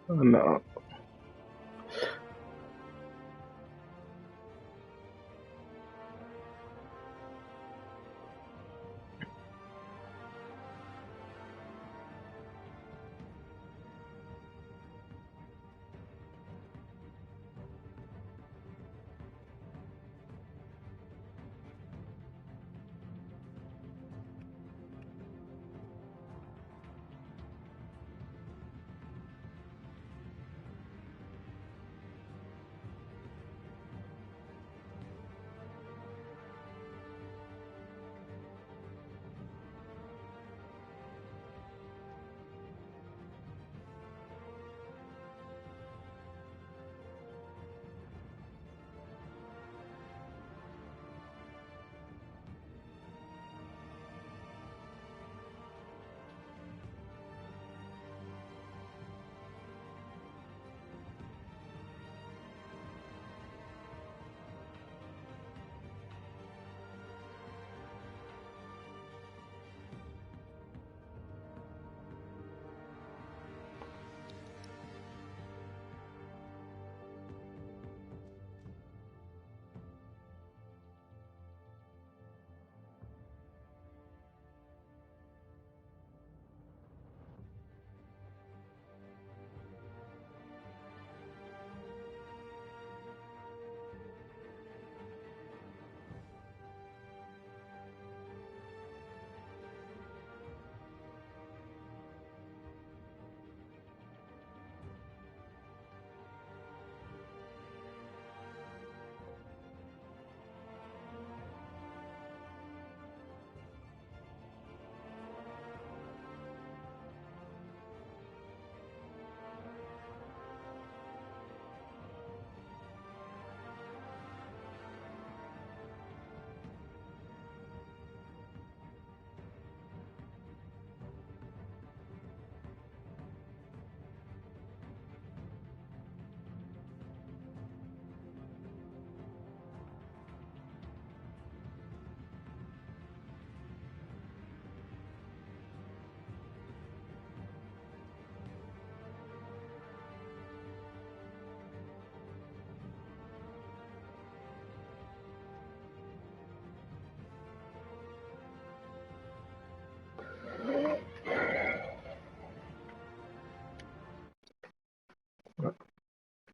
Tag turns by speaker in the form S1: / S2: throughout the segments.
S1: No.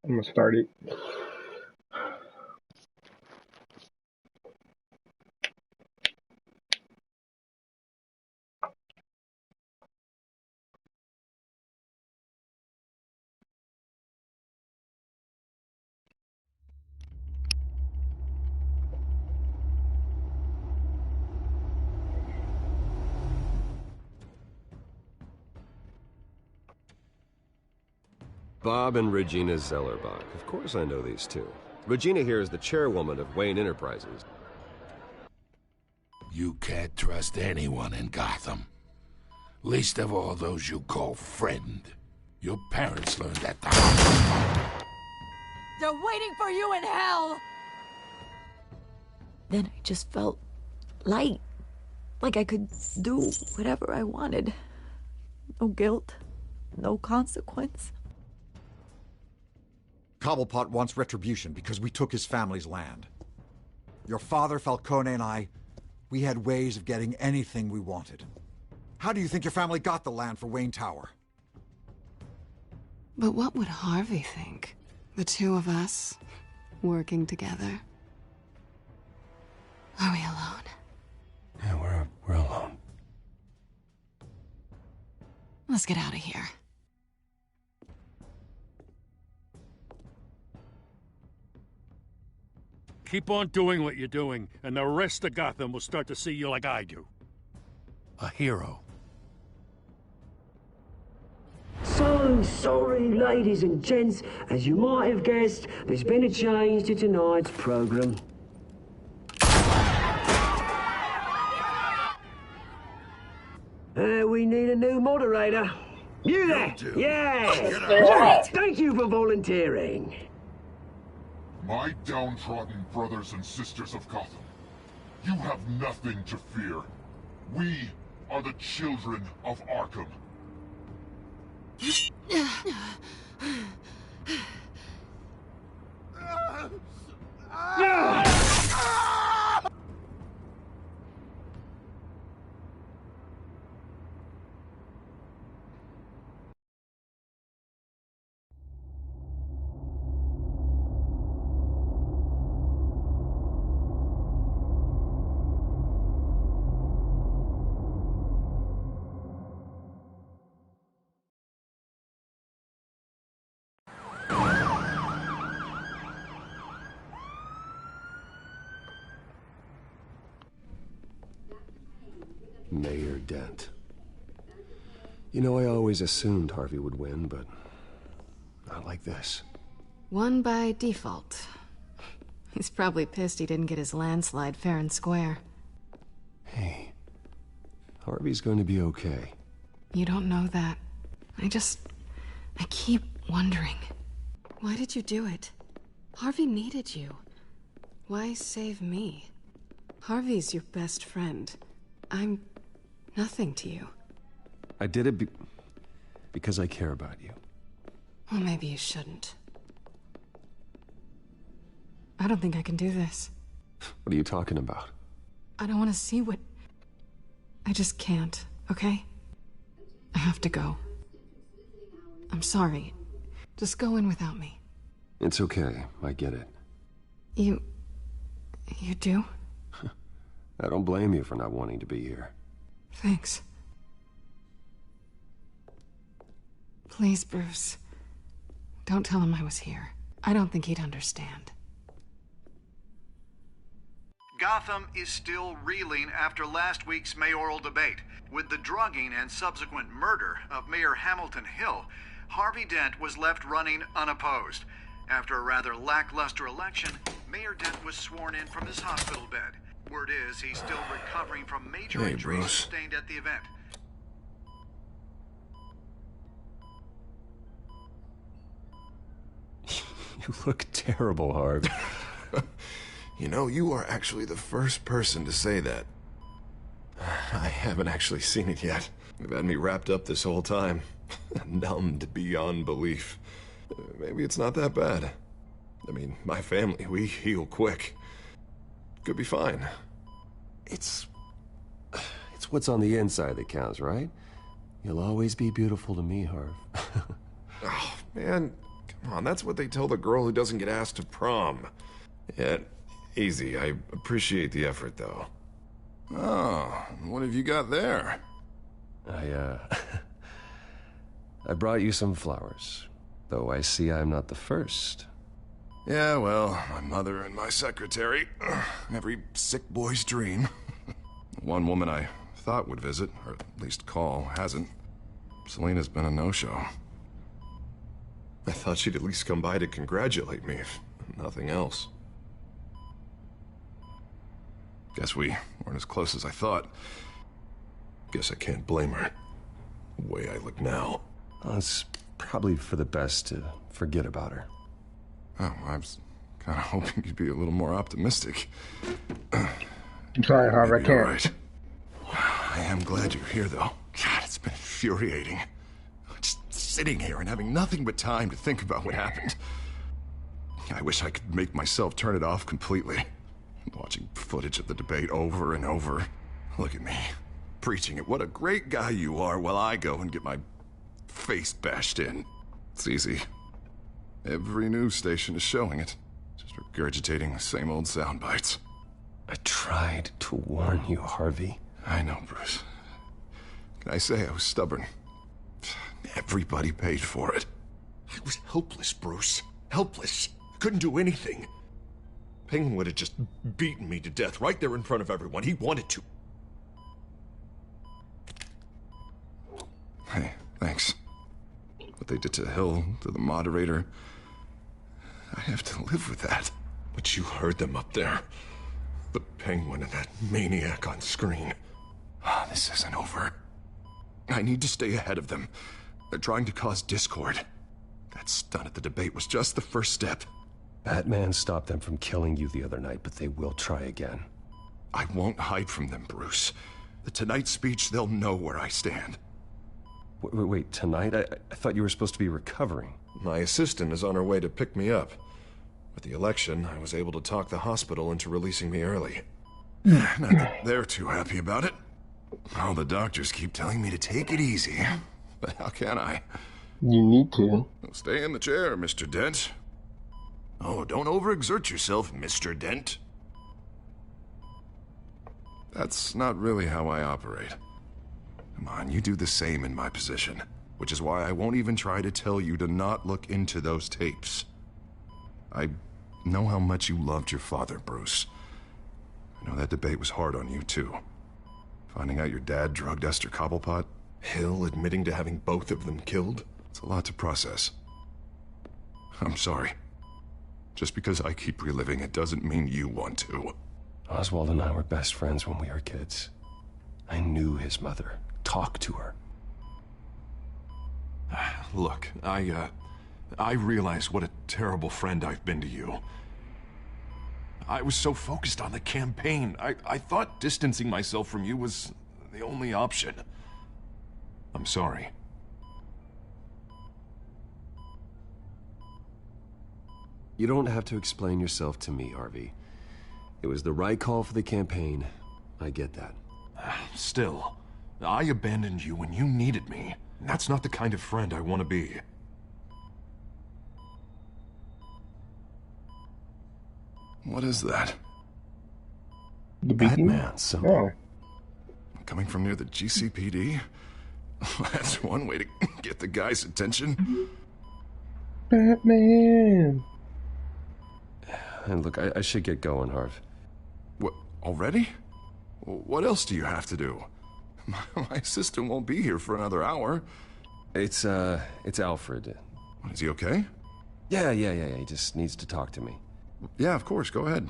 S1: I'm gonna start it.
S2: Bob and Regina Zellerbach. Of course I know these two. Regina here is the chairwoman of Wayne Enterprises.
S3: You can't trust anyone in Gotham. Least of all those you call friend. Your parents learned that the hard way.
S4: They're waiting for you in hell! Then I just felt light. Like I could do whatever I wanted. No guilt. No consequence.
S5: Cobblepot wants retribution because we took his family's land. Your father, Falcone, and I, we had ways of getting anything we wanted. How do you think your family got the land for Wayne Tower?
S6: But what would Harvey think? The two of us, working together. Are we alone?
S3: Yeah, we're alone.
S6: Let's get out of here.
S7: Keep on doing what you're doing, and the rest of Gotham will start to see you like I do. A hero.
S8: So sorry, ladies and gents. As you might have guessed, there's been a change to tonight's program. We need a new moderator. You there? Yeah! Right. Thank you for volunteering.
S9: My downtrodden brothers and sisters of Gotham, you have nothing to fear. We are the children of Arkham.
S2: Mayor Dent. You know, I always assumed Harvey would win, but not like this.
S6: Won by default. He's probably pissed he didn't get his landslide fair and square.
S2: Hey, Harvey's going to be okay.
S6: You don't know that. I keep wondering. Why did you do it? Harvey needed you. Why save me? Harvey's your best friend. I'm nothing to you.
S2: I did it because I care about you.
S6: Well, maybe you shouldn't. I don't think I can do this.
S2: What are you talking about?
S6: I don't want to see what... I just can't, okay? I have to go. I'm sorry. Just go in without me.
S2: It's okay. I get it.
S6: You do?
S2: I don't blame you for not wanting to be here.
S6: Thanks. Please, Bruce. Don't tell him I was here. I don't think he'd understand.
S1: Gotham is still reeling after last week's mayoral debate. With the drugging and subsequent murder of Mayor Hamilton Hill, Harvey Dent was left running unopposed. After a rather lackluster election, Mayor Dent was sworn in from his hospital bed. Word is he's still recovering from major injuries sustained at the event.
S2: You look terrible, Harv.
S10: You know, you are actually the first person to say that. I haven't actually seen it yet. You've had me wrapped up this whole time. Numbed beyond belief. Maybe it's not that bad. I mean, my family, we heal quick. Could be fine.
S2: It's what's on the inside that counts, right? You'll always be beautiful to me, Harv.
S10: Oh, man. Come on, that's what they tell the girl who doesn't get asked to prom. Yeah, easy. I appreciate the effort, though.
S11: Oh, what have you got there?
S2: I brought you some flowers. Though I see I'm not the first.
S11: Yeah, well, my mother and my secretary. Every sick boy's dream. One woman I thought would visit, or at least call, hasn't. Selena's been a no-show.
S10: I thought she'd at least come by to congratulate me, if nothing else.
S11: Guess we weren't as close as I thought.
S10: Guess I can't blame her. The way I look now.
S2: Well, it's probably for the best to forget about her.
S11: Oh, I was kind of hoping you'd be a little more optimistic.
S12: I'm sorry, Harv, I can't.
S11: Right. I am glad you're here, though. God, it's been infuriating. Just sitting here and having nothing but time to think about what happened. I wish I could make myself turn it off completely. Watching footage of the debate over and over. Look at me, preaching at what a great guy you are while I go and get my face bashed in. It's easy. Every news station is showing it. Just regurgitating the same old sound bites.
S2: I tried to warn you, Harvey.
S11: I know, Bruce. Can I say I was stubborn? Everybody paid for it.
S10: I was helpless, Bruce. Helpless. Couldn't do anything. Penguin would have just beaten me to death right there in front of everyone. He wanted to.
S11: Hey, thanks. What they did to Hill, to the moderator, I have to live with that.
S10: But you heard them up there. The Penguin and that maniac on screen.
S11: This isn't over. I need to stay ahead of them. They're trying to cause discord. That stunt at the debate was just the first step.
S2: Batman stopped them from killing you the other night, but they will try again.
S11: I won't hide from them, Bruce. The Tonight speech, they'll know where I stand.
S2: Wait, tonight? I thought you were supposed to be recovering.
S10: My assistant is on her way to pick me up. With the election, I was able to talk the hospital into releasing me early.
S11: Not that they're too happy about it. All the doctors keep telling me to take it easy. But how can I?
S12: You need to.
S11: Stay in the chair, Mr. Dent. Oh, don't overexert yourself, Mr. Dent. That's not really how I operate. Come on, you do the same in my position. Which is why I won't even try to tell you to not look into those tapes. I know how much you loved your father, Bruce. I know that debate was hard on you, too. Finding out your dad drugged Esther Cobblepot.
S10: Hill admitting to having both of them killed.
S11: It's a lot to process. I'm sorry. Just because I keep reliving it doesn't mean you want to.
S2: Oswald and I were best friends when we were kids. I knew his mother. Talked to her.
S10: Look, I realize what a terrible friend I've been to you. I was so focused on the campaign. I thought distancing myself from you was the only option. I'm sorry.
S2: You don't have to explain yourself to me, Harvey. It was the right call for the campaign. I get that.
S10: Still, I abandoned you when you needed me. That's not the kind of friend I want to be.
S11: What is that?
S12: The beacon?
S2: Batman symbol.
S12: Oh.
S11: Coming from near the GCPD? That's one way to get the guy's attention.
S12: Batman!
S2: And look, I should get going, Harv.
S11: What, already? What else do you have to do? My assistant won't be here for another hour.
S2: It's Alfred.
S11: Is he okay?
S2: Yeah. He just needs to talk to me.
S11: Yeah, of course, go ahead.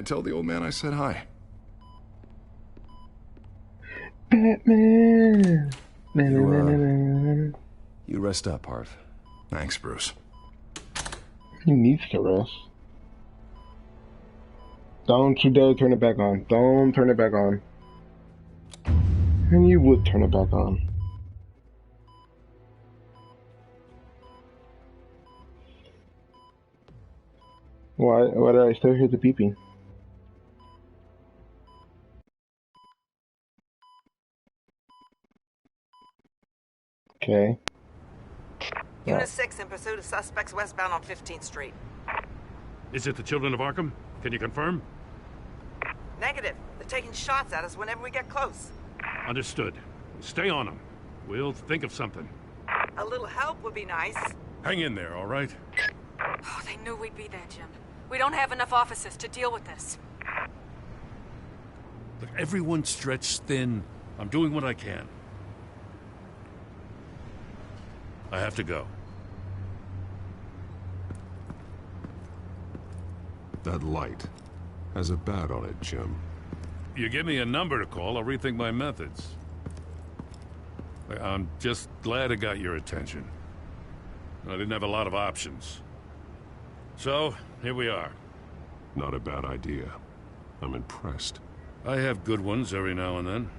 S11: Tell the old man I said hi.
S12: Batman!
S2: You rest up, Harv.
S11: Thanks, Bruce.
S12: He needs to rest. Don't you dare turn it back on. Don't turn it back on. And you would turn it back on. Why did I still hear the beeping? Okay.
S13: Unit 6 in pursuit of suspects westbound on 15th Street.
S7: Is it the Children of Arkham? Can you confirm?
S13: Negative. They're taking shots at us whenever we get close.
S7: Understood. Stay on them. We'll think of something.
S13: A little help would be nice.
S7: Hang in there, all right?
S14: Oh, they knew we'd be there, Jim. We don't have enough officers to deal with this.
S7: Look, everyone's stretched thin. I'm doing what I can. I have to go.
S15: That light has a bat on it, Jim.
S7: You give me a number to call, I'll rethink my methods. I'm just glad it got your attention. I didn't have a lot of options. So, here we are.
S15: Not a bad idea. I'm impressed.
S7: I have good ones every now and then.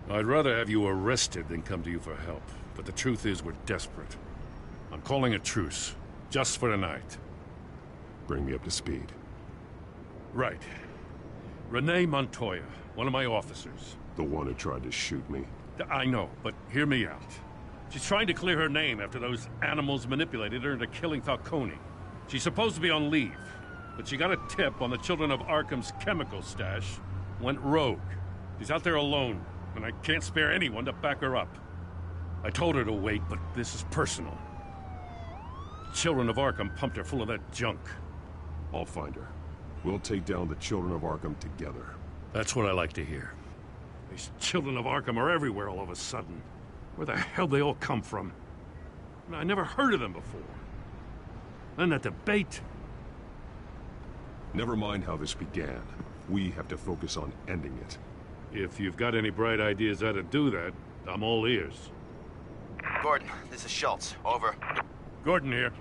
S7: I'd rather have you arrested than come to you for help. But the truth is, we're desperate. I'm calling a truce, just for tonight.
S15: Bring me up to speed.
S7: Right. Renee Montoya, one of my officers.
S15: The one who tried to shoot me.
S7: I know, but hear me out. She's trying to clear her name after those animals manipulated her into killing Falcone. She's supposed to be on leave, but she got a tip on the Children of Arkham's chemical stash, went rogue. She's out there alone, and I can't spare anyone to back her up. I told her to wait, but this is personal. Children of Arkham pumped her full of that junk.
S15: I'll find her. We'll take down the Children of Arkham together.
S7: That's what I like to hear. These Children of Arkham are everywhere all of a sudden. Where the hell they all come from? I never heard of them before. And that debate.
S15: Never mind how this began. We have to focus on ending it.
S7: If you've got any bright ideas how to do that, I'm all ears.
S16: Gordon, this is Schultz. Over.
S7: Gordon here.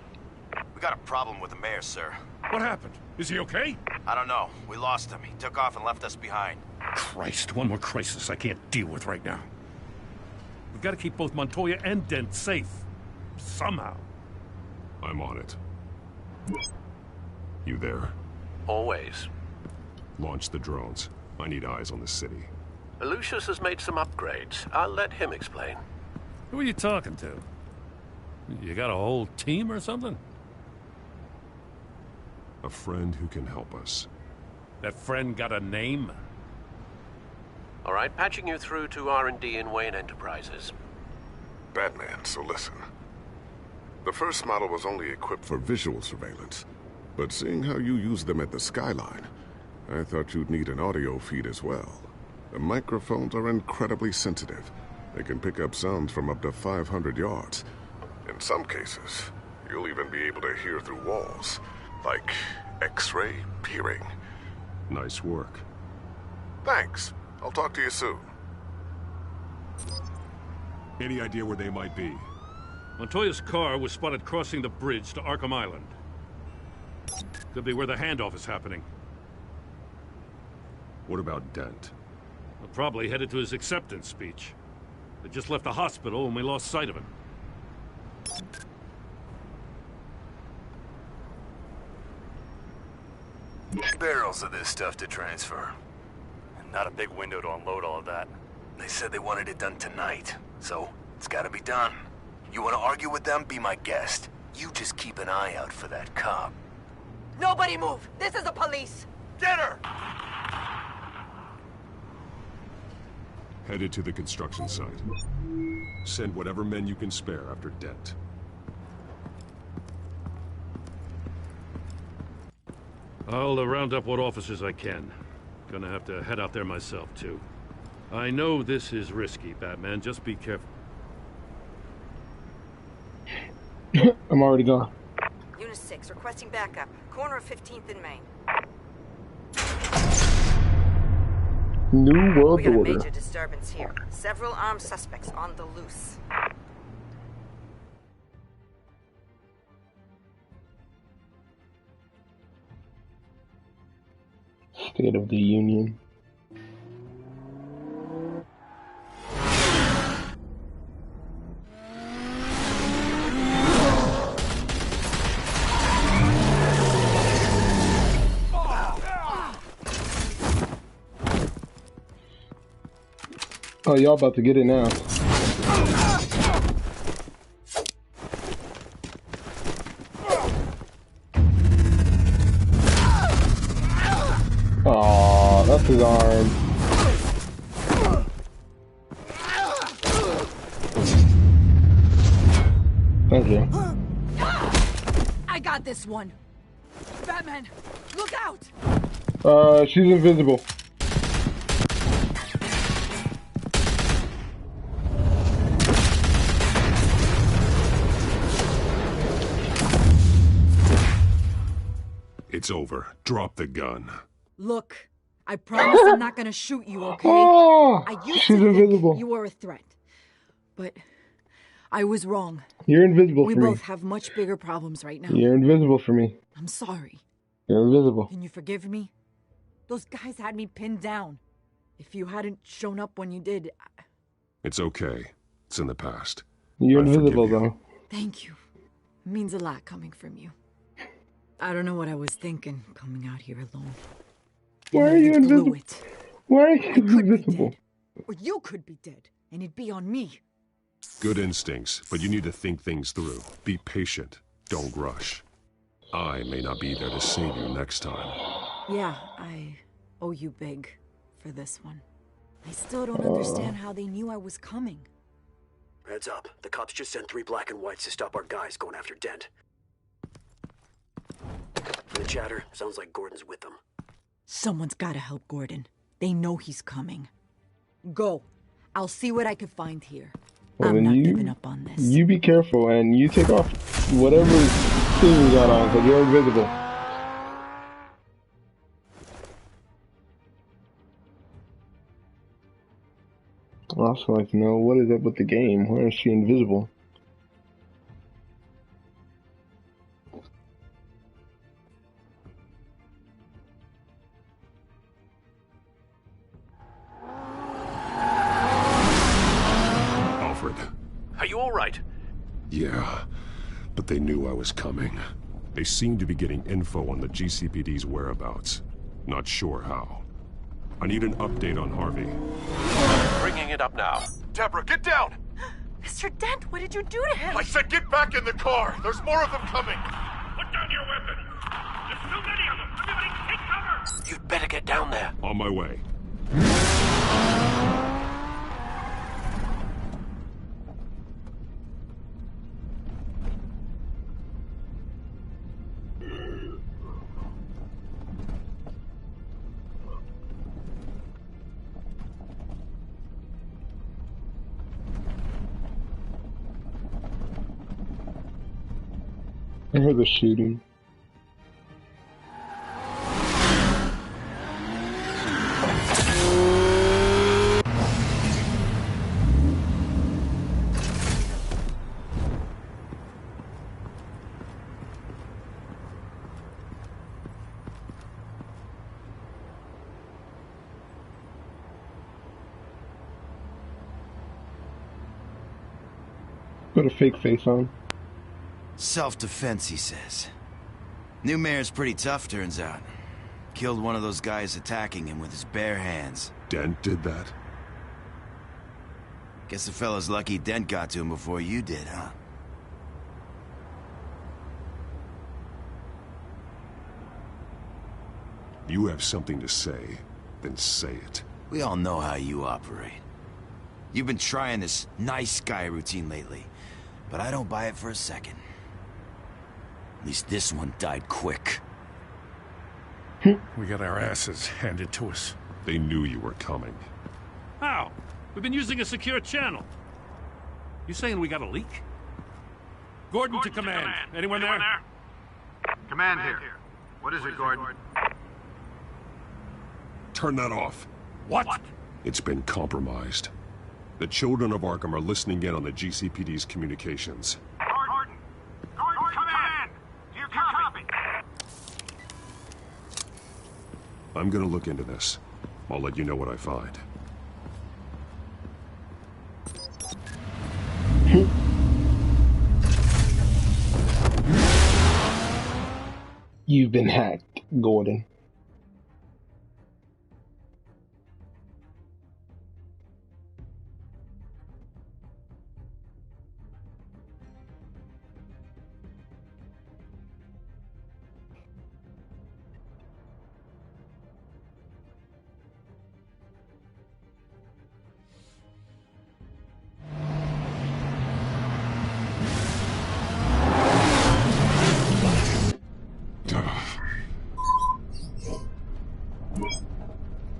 S16: We got a problem with the mayor, sir.
S7: What happened? Is he okay?
S16: I don't know. We lost him. He took off and left us behind.
S7: Christ, one more crisis I can't deal with right now. We gotta keep both Montoya and Dent safe. Somehow.
S15: I'm on it. You there?
S17: Always.
S15: Launch the drones. I need eyes on the city.
S17: Lucius has made some upgrades. I'll let him explain.
S7: Who are you talking to? You got a whole team or something?
S15: A friend who can help us.
S7: That friend got a name?
S17: All right, patching you through to R&D in Wayne Enterprises.
S18: Batman, so listen. The first model was only equipped for visual surveillance, but seeing how you use them at the Skyline, I thought you'd need an audio feed as well. The microphones are incredibly sensitive. They can pick up sounds from up to 500 yards. In some cases, you'll even be able to hear through walls, like X-ray peering.
S15: Nice work.
S18: Thanks. I'll talk to you soon.
S15: Any idea where they might be?
S7: Montoya's car was spotted crossing the bridge to Arkham Island. Could be where the handoff is happening.
S15: What about Dent?
S7: Well, probably headed to his acceptance speech. They just left the hospital and we lost sight of him.
S19: Barrels of this stuff to transfer. And not a big window to unload all of that. They said they wanted it done tonight, so it's gotta be done. You wanna argue with them? Be my guest. You just keep an eye out for that cop.
S14: Nobody move! This is the police!
S19: Get her!
S15: Headed to the construction site. Send whatever men you can spare after Dent.
S7: I'll round up what officers I can. Gonna have to head out there myself, too. I know this is risky, Batman. Just be careful.
S12: I'm already gone.
S13: Unit 6, requesting backup. Corner of 15th and Main.
S12: New World
S13: We got a
S12: Order.
S13: major disturbance here. Several armed suspects on the loose.
S12: State of the Union. Oh, y'all about to get it now. Aw, that's his arm. Thank you.
S14: I got this one. Batman, look out!
S12: She's invisible.
S15: It's over. Drop the gun.
S4: Look, I promise I'm not gonna shoot you, okay?
S12: Oh,
S4: I used
S12: she's
S4: to
S12: invisible.
S4: think you were a threat. But I was wrong.
S12: You're invisible
S4: We
S12: for me.
S4: both have much bigger problems right now.
S12: You're invisible for me.
S4: I'm sorry.
S12: You're invisible.
S4: Can you forgive me? Those guys had me pinned down. If you hadn't shown up when you did...
S15: It's okay. It's in the past.
S12: You're
S15: I forgive
S12: invisible,
S15: you.
S12: though.
S4: Thank you. It means a lot coming from you. I don't know what I was thinking, coming out here alone.
S12: Why are you invisible? Why are you invisible?
S4: Or you could be dead, and it'd be on me.
S15: Good instincts, but you need to think things through. Be patient. Don't rush. I may not be there to save you next time.
S4: Yeah, I owe you big for this one. I still don't understand how they knew I was coming.
S20: Heads up. The cops just sent 3 black and whites to stop our guys going after Dent. From the chatter, sounds like Gordon's with them.
S4: Someone's gotta help Gordon. They know he's coming. Go. I'll see what I can find here.
S12: Well,
S4: I'm
S12: then
S4: not
S12: you,
S4: giving up on this.
S12: You be careful and you take off whatever thing you got on, because you're invisible. I'd also like to know, what is up with the game? Why is she invisible?
S15: Alfred,
S17: Are you all right?
S15: Yeah, but they knew I was coming. They seemed to be getting info on the GCPD's whereabouts. Not sure how. I need an update on Harvey.
S17: Bringing it up now.
S11: Deborah, get down!
S14: Mr. Dent, what did you do to him?
S11: I said get back in the car! There's more of them coming!
S7: Put down your weapon! There's too many of them! Everybody take cover!
S17: You'd better get down there.
S15: On my way.
S12: I heard the shooting. Put a fake face on.
S16: Self-defense, he says. New mayor's pretty tough, turns out. Killed one of those guys attacking him with his bare hands.
S15: Dent did that?
S16: Guess the fella's lucky Dent got to him before you did, huh?
S15: You have something to say, then say it.
S16: We all know how you operate. You've been trying this nice guy routine lately, but I don't buy it for a second. At least this one died quick.
S7: We got our asses handed to us.
S15: They knew you were coming.
S7: How? We've been using a secure channel. You saying we got a leak? Gordon to command. Anyone there?
S1: Command here. What is it, Gordon?
S15: Turn that off.
S7: What?
S15: It's been compromised. The children of Arkham are listening in on the GCPD's communications.
S1: Gordon, command! Do you copy?
S15: I'm gonna look into this. I'll let you know what I find.
S12: You've been hacked, Gordon.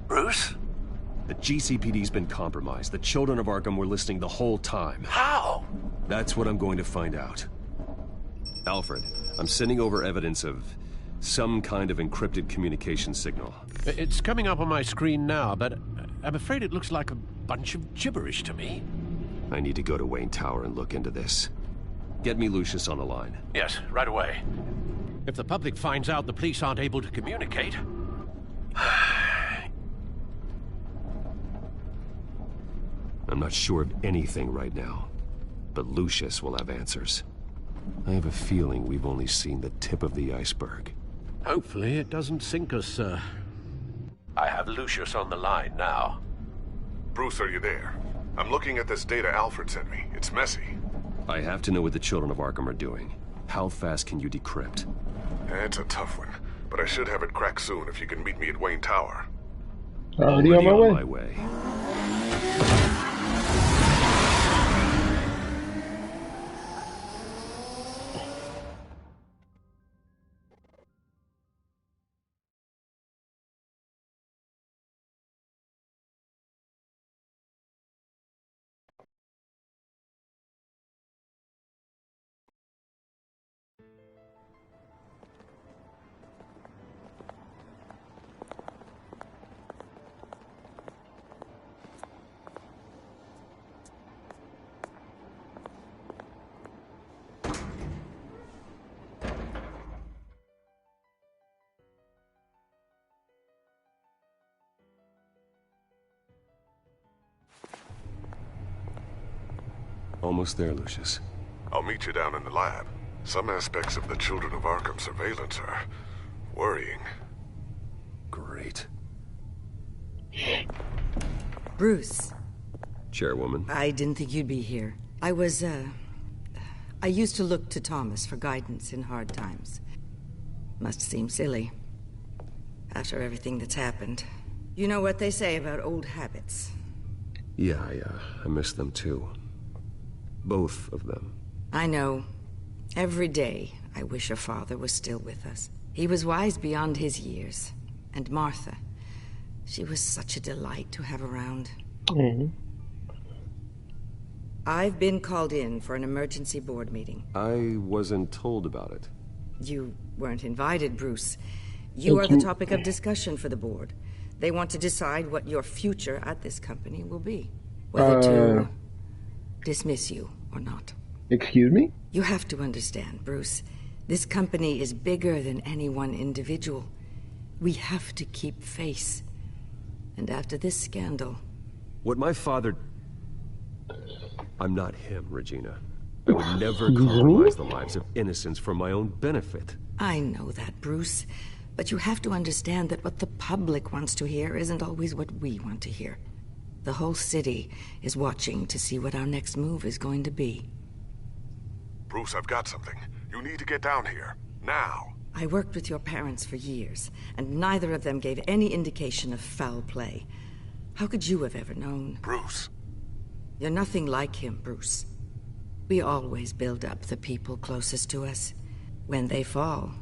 S17: Bruce?
S2: The GCPD's been compromised. The children of Arkham were listening the whole time.
S17: How?
S2: That's what I'm going to find out. Alfred, I'm sending over evidence of some kind of encrypted communication signal.
S17: It's coming up on my screen now, but I'm afraid it looks like a bunch of gibberish to me.
S2: I need to go to Wayne Tower and look into this. Get me Lucius on the line.
S17: Yes, right away. If the public finds out the police aren't able to communicate...
S2: I'm not sure of anything right now, but Lucius will have answers. I have a feeling we've only seen the tip of the iceberg.
S17: Hopefully it doesn't sink us, sir. I have Lucius on the line now.
S18: Bruce, are you there? I'm looking at this data Alfred sent me. It's messy.
S2: I have to know what the children of Arkham are doing. How fast can you decrypt?
S18: It's a tough one, but I should have it cracked soon if you can meet me at Wayne Tower.
S12: Already on my
S2: way. Almost there, Lucius.
S18: I'll meet you down in the lab. Some aspects of the Children of Arkham surveillance are worrying.
S2: Great.
S21: Bruce.
S2: Chairwoman.
S21: I didn't think you'd be here. I used to look to Thomas for guidance in hard times. Must seem silly. After everything that's happened. You know what they say about old habits.
S2: Yeah, I miss them too. Both of them.
S21: I know. Every day, I wish your father was still with us. He was wise beyond his years. And Martha, she was such a delight to have around. I've been called in for an emergency board meeting.
S2: I wasn't told about it.
S21: You weren't invited, Bruce. You are the topic of discussion for the board. They want to decide what your future at this company will be. Whether to dismiss you or not.
S12: Excuse me?
S21: You have to understand, Bruce. This company is bigger than any one individual. We have to keep face. And after this scandal...
S2: What my father... I'm not him, Regina. I would never compromise the lives of innocents for my own benefit.
S21: I know that, Bruce. But you have to understand that what the public wants to hear isn't always what we want to hear. The whole city is watching to see what our next move is going to be.
S18: Bruce, I've got something. You need to get down here. Now.
S21: I worked with your parents for years, and neither of them gave any indication of foul play. How could you have ever known?
S18: Bruce.
S21: You're nothing like him, Bruce. We always build up the people closest to us. When they fall,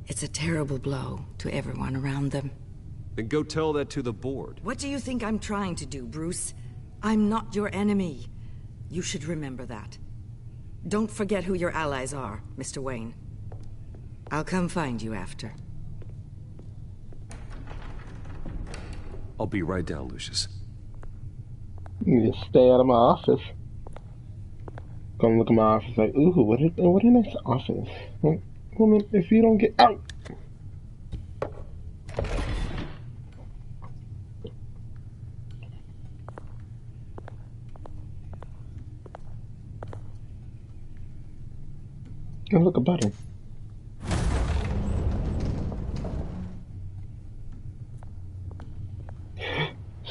S21: it's a terrible blow to everyone around them.
S2: Then go tell that to the board.
S21: What do you think I'm trying to do, Bruce? I'm not your enemy. You should remember that. Don't forget who your allies are, Mr. Wayne. I'll come find you after.
S2: I'll be right down, Lucius.
S12: You just stay out of my office. Come look at my office like, ooh, what a nice office. Woman, if you don't get out. Oh, look, a button.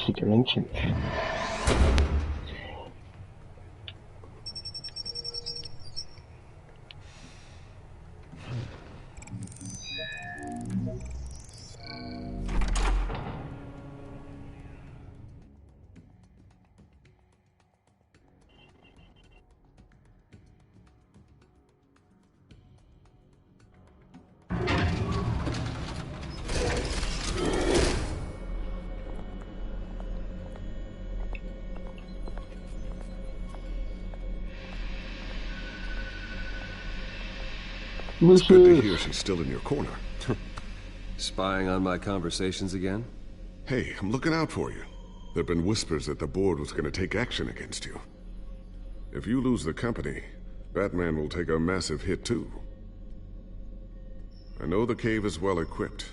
S12: Secret entrance.
S18: It's good to hear she's still in your corner.
S2: Spying on my conversations again?
S18: Hey, I'm looking out for you. There've been whispers that the board was going to take action against you. If you lose the company, Batman will take a massive hit too. I know the cave is well equipped,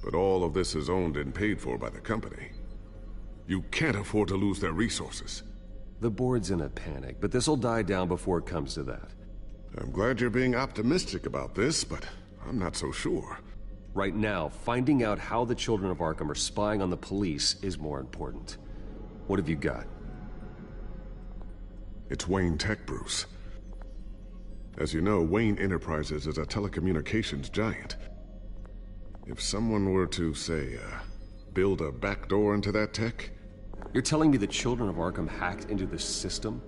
S18: but all of this is owned and paid for by the company. You can't afford to lose their resources.
S2: The board's in a panic, but this'll die down before it comes to that.
S18: I'm glad you're being optimistic about this, but I'm not so sure.
S2: Right now, finding out how the Children of Arkham are spying on the police is more important. What have you got?
S18: It's Wayne Tech, Bruce. As you know, Wayne Enterprises is a telecommunications giant. If someone were to, say, build a backdoor into that tech...
S2: You're telling me the Children of Arkham hacked into this system?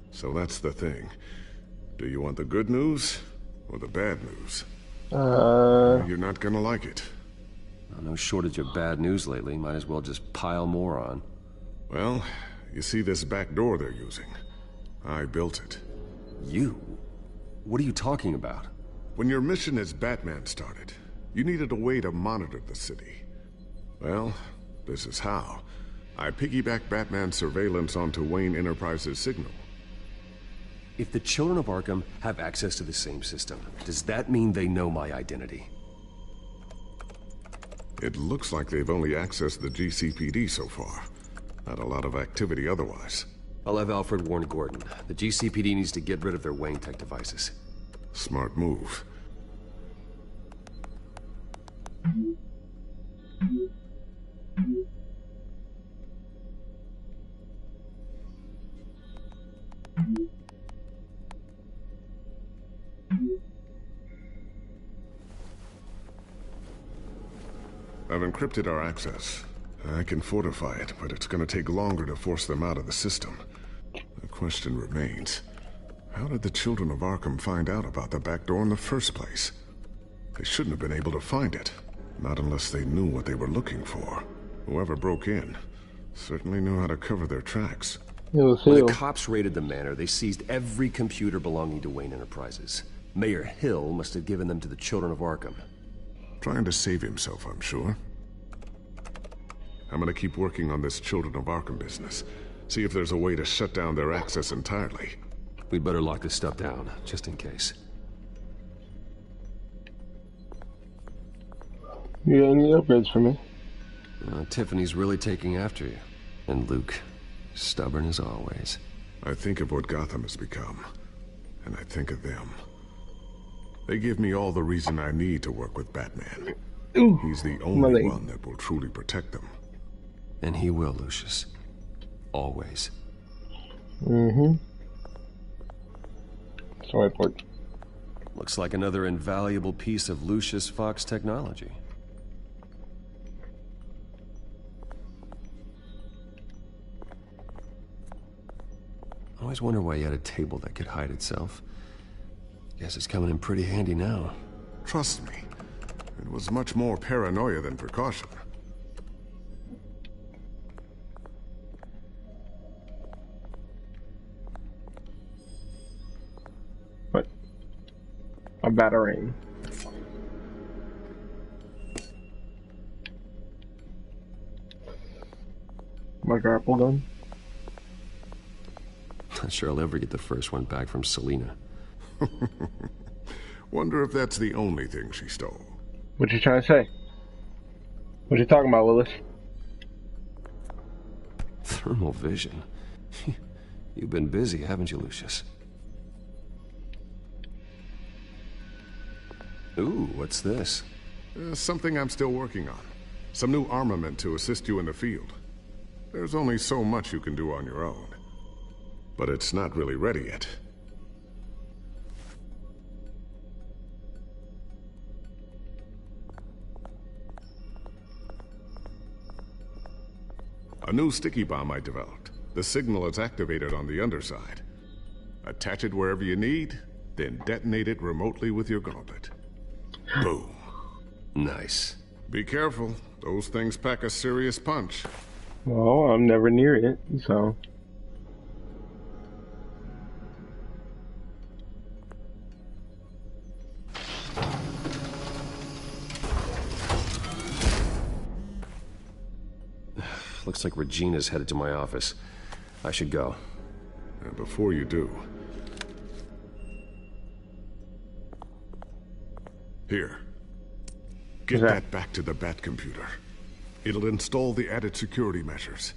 S18: So that's the thing. Do you want the good news or the bad news? You're not gonna like it.
S2: No shortage of bad news lately. Might as well just pile more on.
S18: Well, you see this back door they're using? I built it.
S2: You? What are you talking about?
S18: When your mission as Batman started, you needed a way to monitor the city. Well, this is how. I piggybacked Batman's surveillance onto Wayne Enterprises' signal.
S2: If the Children of Arkham have access to the same system, does that mean they know my identity?
S18: It looks like they've only accessed the GCPD so far. Not a lot of activity otherwise.
S2: I'll have Alfred warn Gordon. The GCPD needs to get rid of their Wayne Tech devices.
S18: Smart move. I've encrypted our access. I can fortify it, but it's going to take longer to force them out of the system. The question remains, how did the children of Arkham find out about the back door in the first place? They shouldn't have been able to find it, not unless they knew what they were looking for. Whoever broke in certainly knew how to cover their tracks.
S2: When the cops raided the manor, they seized every computer belonging to Wayne Enterprises. Mayor Hill must have given them to the children of Arkham.
S18: Trying to save himself, I'm sure. I'm gonna keep working on this Children of Arkham business. See if there's a way to shut down their access entirely.
S2: We'd better lock this stuff down, just in case.
S12: You got any upgrades for me?
S2: Tiffany's really taking after you. And Luke, stubborn as always.
S18: I think of what Gotham has become, and I think of them. They give me all the reason I need to work with Batman. He's the only one that will truly protect them.
S2: And he will, Lucius. Always.
S12: Mm-hmm. Sorry, Port.
S2: Looks like another invaluable piece of Lucius Fox technology. I always wonder why you had a table that could hide itself. Guess it's coming in pretty handy now.
S18: Trust me, it was much more paranoia than precaution.
S12: What? A batarang. My grapple gun?
S2: Not sure I'll ever get the first one back from Selina.
S18: Wonder if that's the only thing she stole.
S12: What you trying to say? What you talking about, Willis?
S2: Thermal vision. You've been busy, haven't you, Lucius? Ooh, what's this?
S18: Something I'm still working on. Some new armament to assist you in the field. There's only so much you can do on your own. But it's not really ready yet. A new sticky bomb I developed. The signal is activated on the underside. Attach it wherever you need, then detonate it remotely with your gauntlet. Boom.
S2: Nice.
S18: Be careful. Those things pack a serious punch.
S12: Well, I'm never near it, so...
S2: Looks like Regina's headed to my office. I should go.
S18: And before you do... Here. Get that back to the Bat computer. It'll install the added security measures.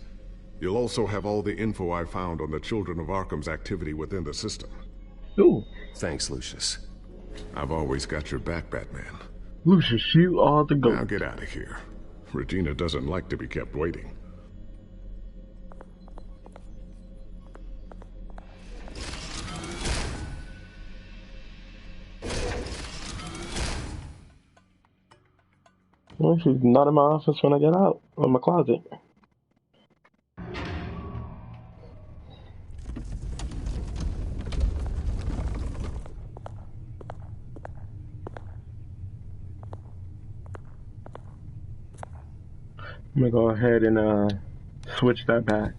S18: You'll also have all the info I found on the Children of Arkham's activity within the system.
S12: Ooh.
S2: Thanks, Lucius.
S18: I've always got your back, Batman.
S12: Lucius, you are the GOAT.
S18: Now get out of here. Regina doesn't like to be kept waiting.
S12: Well, she's not in my office when I get out of my closet. I'm gonna go ahead and switch that back.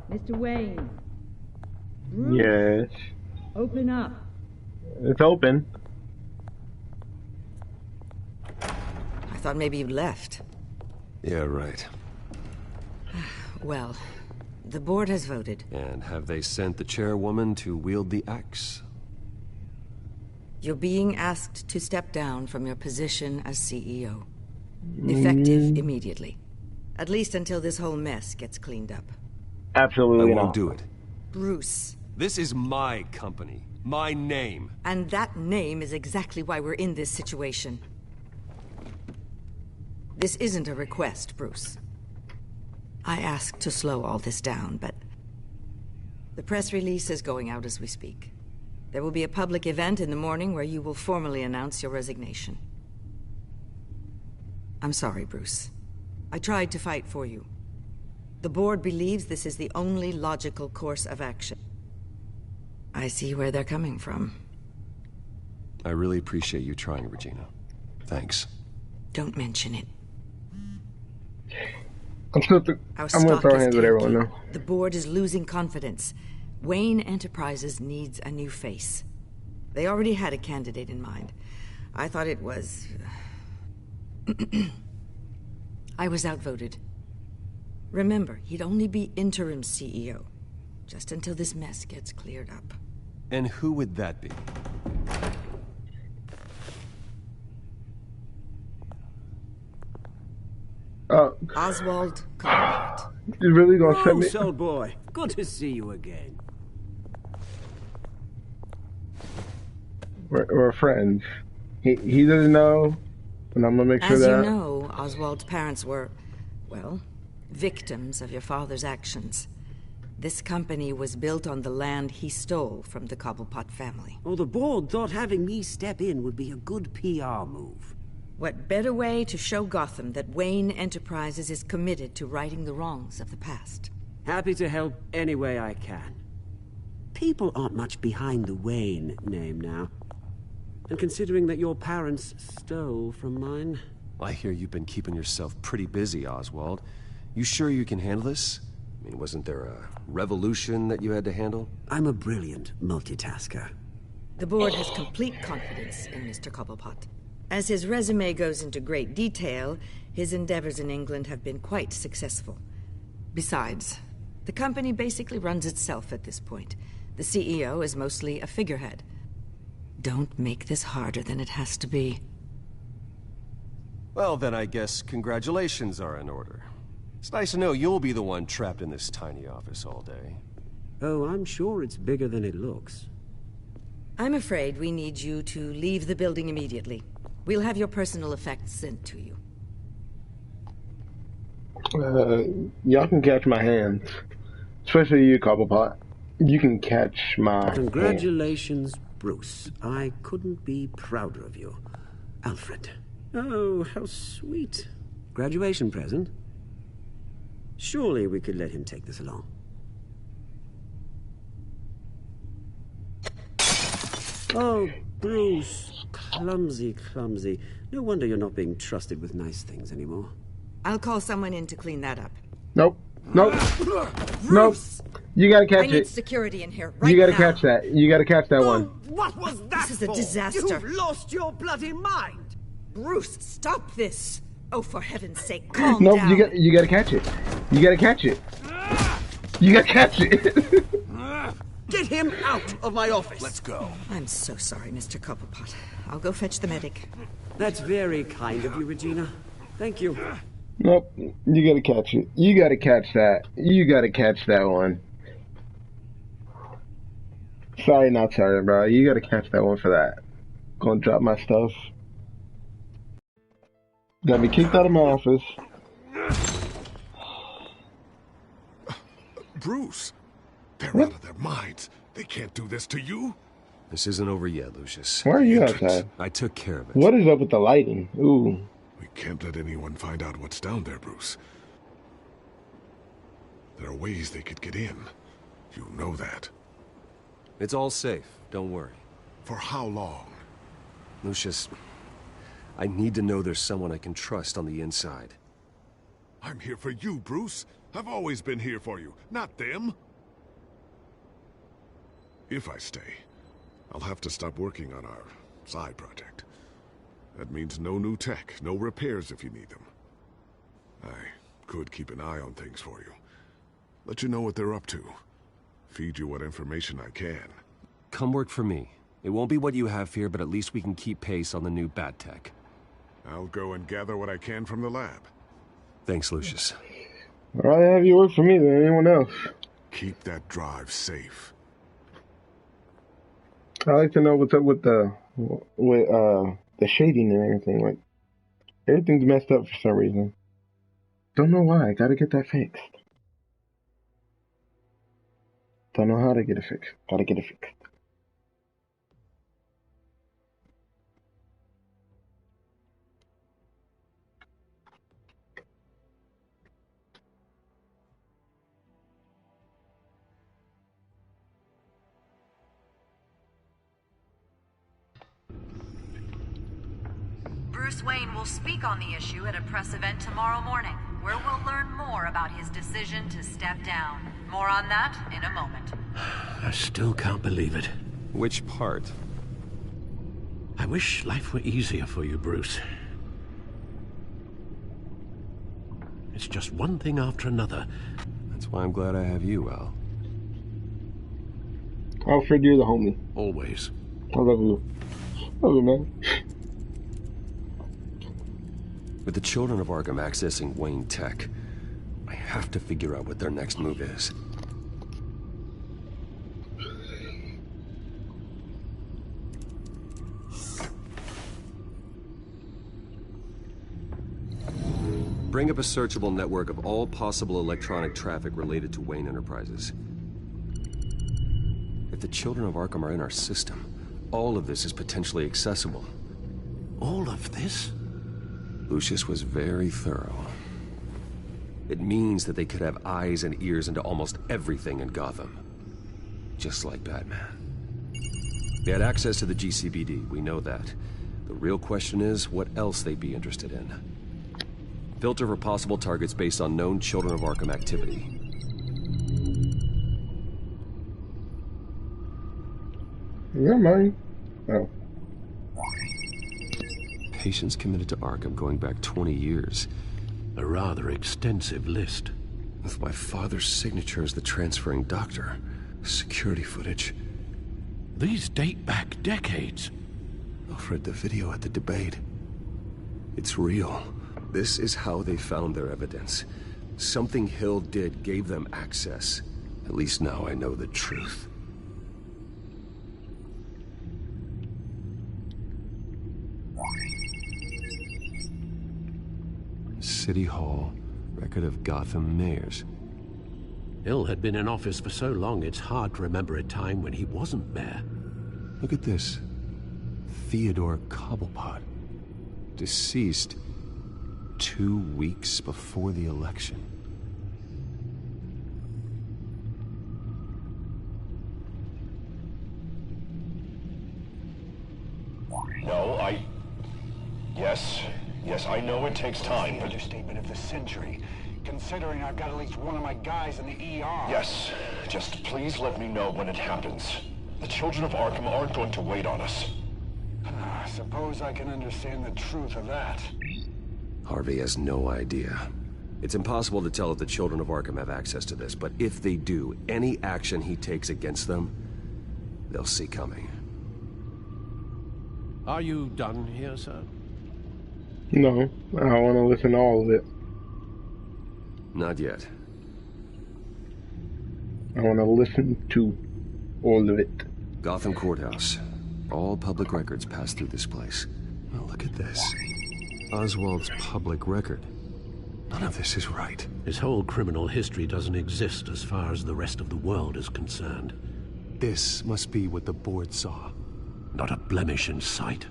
S5: Mr. Wayne. Bruce,
S12: yes.
S5: open up.
S12: It's open.
S21: I thought maybe you left.
S2: Yeah, right.
S21: Well, the board has voted.
S2: And have they sent the chairwoman to wield the axe?
S21: You're being asked to step down from your position as CEO. Effective immediately. At least until this whole mess gets cleaned up.
S12: Absolutely
S2: I won't
S12: not.
S2: do it.
S21: Bruce.
S2: This is my company. My name.
S21: And that name is exactly why we're in this situation. This isn't a request, Bruce. I asked to slow all this down, but the press release is going out as we speak. There will be a public event in the morning where you will formally announce your resignation. I'm sorry, Bruce. I tried to fight for you. The board believes this is the only logical course of action. I see where they're coming from.
S2: I really appreciate you trying, Regina. Thanks.
S21: Don't mention it.
S12: I'm gonna throw hands with everyone now.
S21: The board is losing confidence. Wayne Enterprises needs a new face. They already had a candidate in mind. I thought it was... I was outvoted. Remember, he'd only be interim CEO, just until this mess gets cleared up.
S2: And who would that be?
S21: Oswald Cobblepot.
S12: You really gonna send me?
S3: Bruce, old boy. Good to see you again.
S12: We're friends. He doesn't know, and I'm gonna make sure
S21: As
S12: that...
S21: you know, Oswald's parents were, well, victims of your father's actions. This company was built on the land he stole from the Cobblepot family.
S3: Oh, the board thought having me step in would be a good PR move.
S21: What better way to show Gotham that Wayne Enterprises is committed to righting the wrongs of the past?
S3: Happy to help any way I can. People aren't much behind the Wayne name now. And considering that your parents stole from mine...
S2: I hear you've been keeping yourself pretty busy, Oswald. You sure you can handle this? I mean, wasn't there a revolution that you had to handle?
S3: I'm a brilliant multitasker.
S21: The board has complete confidence in Mr. Cobblepot. As his resume goes into great detail, his endeavors in England have been quite successful. Besides, the company basically runs itself at this point. The CEO is mostly a figurehead. Don't make this harder than it has to be.
S2: Well, then I guess congratulations are in order. It's nice to know you'll be the one trapped in this tiny office all day.
S3: Oh, I'm sure it's bigger than it looks.
S21: I'm afraid we need you to leave the building immediately. We'll have your personal effects sent to you.
S12: Y'all can catch my hands. Especially you, Cobblepot. You can catch my
S3: Congratulations, Bruce. I couldn't be prouder of you. Alfred. Oh, how sweet. Graduation present? Surely we could let him take this along. Oh, Bruce. Clumsy, clumsy. No wonder you're not being trusted with nice things anymore.
S21: I'll call someone in to clean that up.
S12: Nope. Nope. Nope. You gotta catch
S21: I need
S12: it.
S21: security in here right
S12: You gotta
S21: now.
S12: catch that. You gotta catch that one.
S3: What was that
S21: This is a
S3: for?
S21: disaster.
S3: You've lost your bloody mind.
S21: Bruce, stop this. Oh, for heaven's sake, calm
S12: Nope.
S21: down.
S12: You gotta catch it. You gotta catch it. You gotta catch it.
S3: Get him out of my office.
S19: Let's go.
S21: I'm so sorry, Mr. Cobblepot. I'll go fetch the medic.
S3: That's very kind of you, Regina. Thank you.
S12: Nope. You gotta catch it. You gotta catch that. You gotta catch that one. Sorry, not sorry, bro. You gotta catch that one for that. Gonna drop my stuff. Got me kicked out of my office.
S18: Bruce, they're out of their minds. They can't do this to you.
S2: This isn't over yet, Lucius.
S12: Why are you outside?
S2: I took care of it.
S12: What is up with the lighting? Ooh.
S18: We can't let anyone find out what's down there, Bruce. There are ways they could get in. You know that.
S2: It's all safe. Don't worry.
S18: For how long?
S2: Lucius, I need to know there's someone I can trust on the inside.
S18: I'm here for you, Bruce. I've always been here for you, not them. If I stay, I'll have to stop working on our side project. That means no new tech, no repairs if you need them. I could keep an eye on things for you. Let you know what they're up to. Feed you what information I can.
S2: Come work for me, It won't be what you have here, but at least we can keep pace on the new bat tech.
S18: I'll go and gather what I can from the lab.
S2: Thanks, Lucius.
S12: I'd rather have you work for me than anyone else.
S18: Keep that drive safe.
S12: I like to know what's up with the shading and everything. Like, everything's messed up for some reason. Don't know why. Gotta get that fixed. Don't know how to get it fixed. Gotta get it fixed.
S8: Bruce Wayne will speak on the issue at a press event tomorrow morning, where we'll learn more about his decision to step down. More on that in a moment.
S17: I still can't believe it.
S2: Which part?
S17: I wish life were easier for you, Bruce. It's just one thing after another.
S2: That's why I'm glad I have you, Al.
S12: Alfred, you're the homie.
S17: Always.
S12: I love you. Love you, man.
S2: With the children of Arkham accessing Wayne Tech, I have to figure out what their next move is. Bring up a searchable network of all possible electronic traffic related to Wayne Enterprises. If the children of Arkham are in our system, all of this is potentially accessible.
S17: All of this?
S2: Lucius was very thorough. It means that they could have eyes and ears into almost everything in Gotham. Just like Batman. They had access to the GCPD, we know that. The real question is, what else they'd be interested in. Filter for possible targets based on known Children of Arkham activity.
S12: Yeah, mine. Oh.
S2: Patients committed to Arkham going back 20 years.
S17: A rather extensive list.
S2: With my father's signature as the transferring doctor. Security footage.
S17: These date back decades.
S2: Alfred, the video at the debate. It's real. This is how they found their evidence. Something Hill did gave them access. At least now I know the truth. City Hall, record of Gotham mayors.
S17: Hill had been in office for so long, it's hard to remember a time when he wasn't mayor.
S2: Look at this. Theodore Cobblepot. Deceased 2 weeks before the election.
S22: No, Yes, I know it takes time, but...
S23: Understatement of the century, considering I've got at least one of my guys in the ER.
S22: Yes, just please let me know when it happens. The children of Arkham aren't going to wait on us.
S23: I suppose I can understand the truth of that.
S2: Harvey has no idea. It's impossible to tell if the children of Arkham have access to this, but if they do, any action he takes against them, they'll see coming.
S17: Are you done here, sir?
S12: No, I want to listen to all of it.
S2: Not yet.
S12: I want to listen to all of it.
S2: Gotham Courthouse. All public records pass through this place. Well, look at this. Oswald's public record. None of this is right.
S17: His whole criminal history doesn't exist as far as the rest of the world is concerned.
S2: This must be what the board saw.
S17: Not a blemish in sight.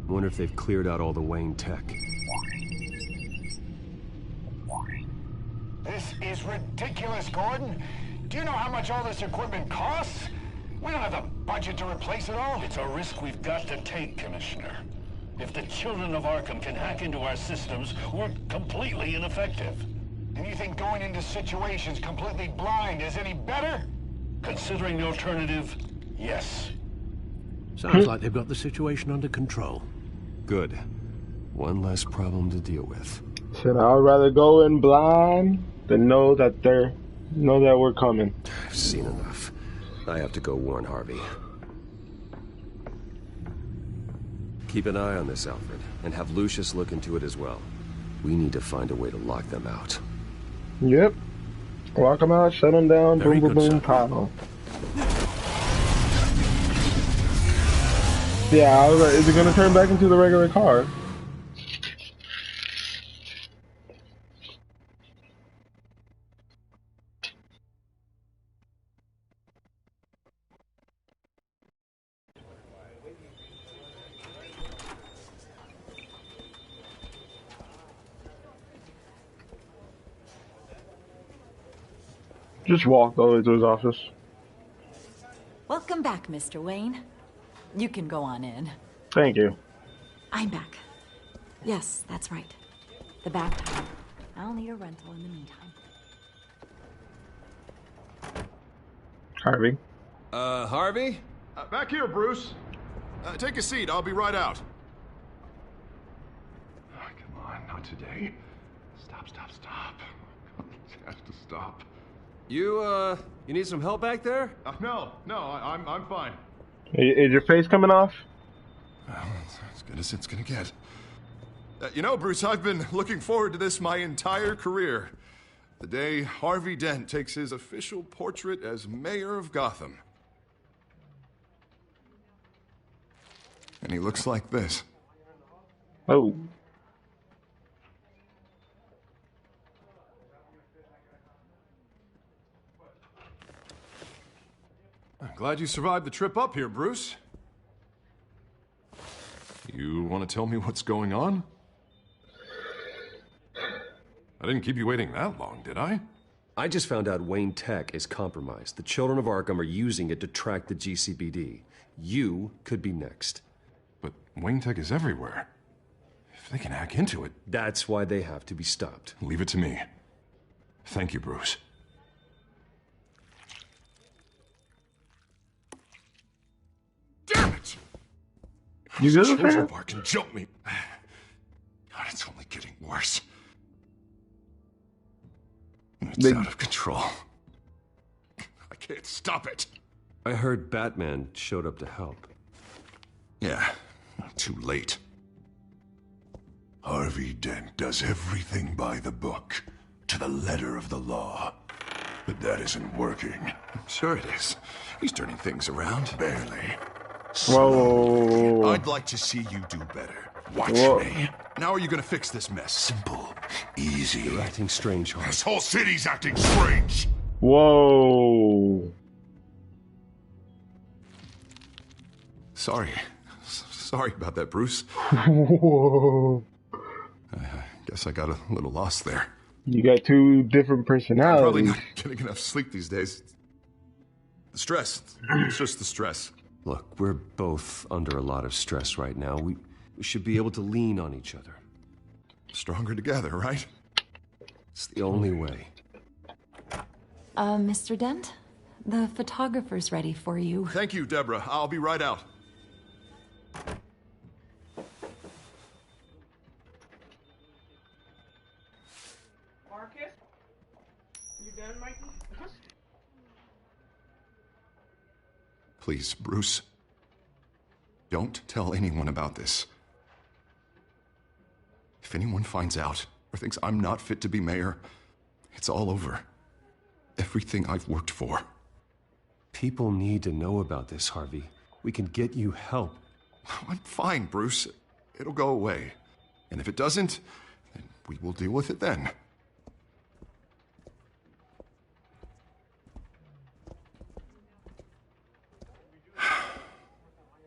S2: Wonder if they've cleared out all the Wayne tech.
S23: This is ridiculous, Gordon. Do you know how much all this equipment costs? We don't have the budget to replace it all.
S19: It's a risk we've got to take, Commissioner. If the children of Arkham can hack into our systems, we're completely ineffective.
S23: And you think going into situations completely blind is any better?
S19: Considering the alternative, yes.
S17: Sounds like they've got the situation under control.
S2: Good. One less problem to deal with.
S12: Said I'd rather go in blind than know that they're Know that we're coming.
S2: I've seen enough. I have to go warn Harvey. Keep an eye on this, Alfred, and have Lucius look into it as well. We need to find a way to lock them out.
S12: Yep. Lock them out, shut them down,
S2: Very
S12: boom, boom,
S2: good,
S12: boom,
S2: sir.
S12: pow. Yeah, I was like, is it gonna turn back into the regular car? Just walked all the way to his office.
S4: Welcome back, Mr. Wayne. You can go on in.
S12: Thank you.
S4: I'm back. Yes, that's right. The back time. I'll need a rental in the meantime.
S12: Harvey.
S2: Harvey?
S11: Back here, Bruce. Take a seat. I'll be right out. Oh, come on, not today. Stop. It has to stop.
S2: You need some help back there?
S11: No, I'm fine.
S12: Is your face coming off?
S11: Well, it's as good as it's gonna get. You know, Bruce, I've been looking forward to this my entire career. The day Harvey Dent takes his official portrait as mayor of Gotham. And he looks like this.
S12: Oh.
S11: I'm glad you survived the trip up here, Bruce. You want to tell me what's going on? I didn't keep you waiting that long, did I?
S2: I just found out Wayne Tech is compromised. The children of Arkham are using it to track the GCPD. You could be next.
S11: But Wayne Tech is everywhere. If they can hack into it...
S2: That's why they have to be stopped.
S11: Leave it to me. Thank you, Bruce. Damn it!
S12: You good,
S11: Children
S12: fam?
S11: of Arkham jumped me. God, it's only getting worse. It's out of control. I can't stop it.
S2: I heard Batman showed up to help.
S11: Yeah, too late.
S6: Harvey Dent does everything by the book, to the letter of the law. But that isn't working.
S11: Sure it is. He's turning things around.
S6: Barely.
S12: Whoa.
S11: I'd like to see you do better.
S6: Watch
S12: Whoa.
S6: me.
S11: How are you gonna fix this mess?
S6: Simple. Easy.
S2: You're acting strange, Harvey.
S6: This whole city's acting strange.
S12: Whoa.
S11: Sorry. Sorry about that, Bruce.
S12: Whoa.
S11: Guess I got a little lost there.
S12: You got two different
S11: I'm probably
S12: personalities.
S11: not getting enough sleep these days. The stress. It's just the stress.
S2: Look, we're both under a lot of stress right now. We should be able to lean on each other.
S11: Stronger together, right?
S2: It's the only way.
S4: Mr. Dent? The photographer's ready for you.
S11: Thank you, Deborah. I'll be right out.
S12: Marcus? You done, Mikey?
S11: Please, Bruce. Don't tell anyone about this. If anyone finds out or thinks I'm not fit to be mayor, it's all over. Everything I've worked for.
S2: People need to know about this, Harvey. We can get you help.
S11: I'm fine, Bruce. It'll go away. And if it doesn't, then we will deal with it then.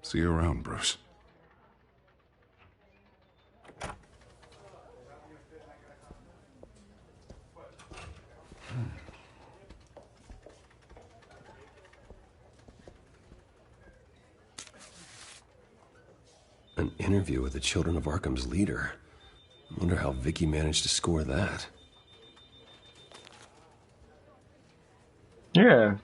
S11: See you around, Bruce.
S2: An interview with the Children of Arkham's leader. I wonder how Vicky managed to score that.
S12: Yeah.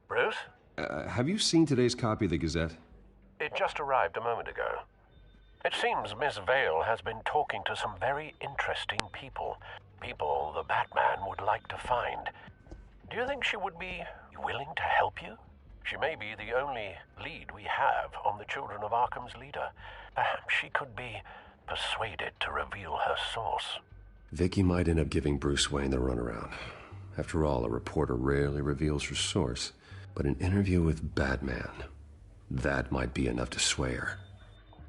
S17: Bruce?
S2: Have you seen today's copy of the Gazette?
S17: It just arrived a moment ago. It seems Miss Vale has been talking to some very interesting people. People the Batman would like to find. Do you think she would be willing to help you? She may be the only lead we have on the Children of Arkham's leader. Perhaps she could be persuaded to reveal her source.
S2: Vicky might end up giving Bruce Wayne the runaround. After all, a reporter rarely reveals her source. But an interview with Batman, that might be enough to sway her.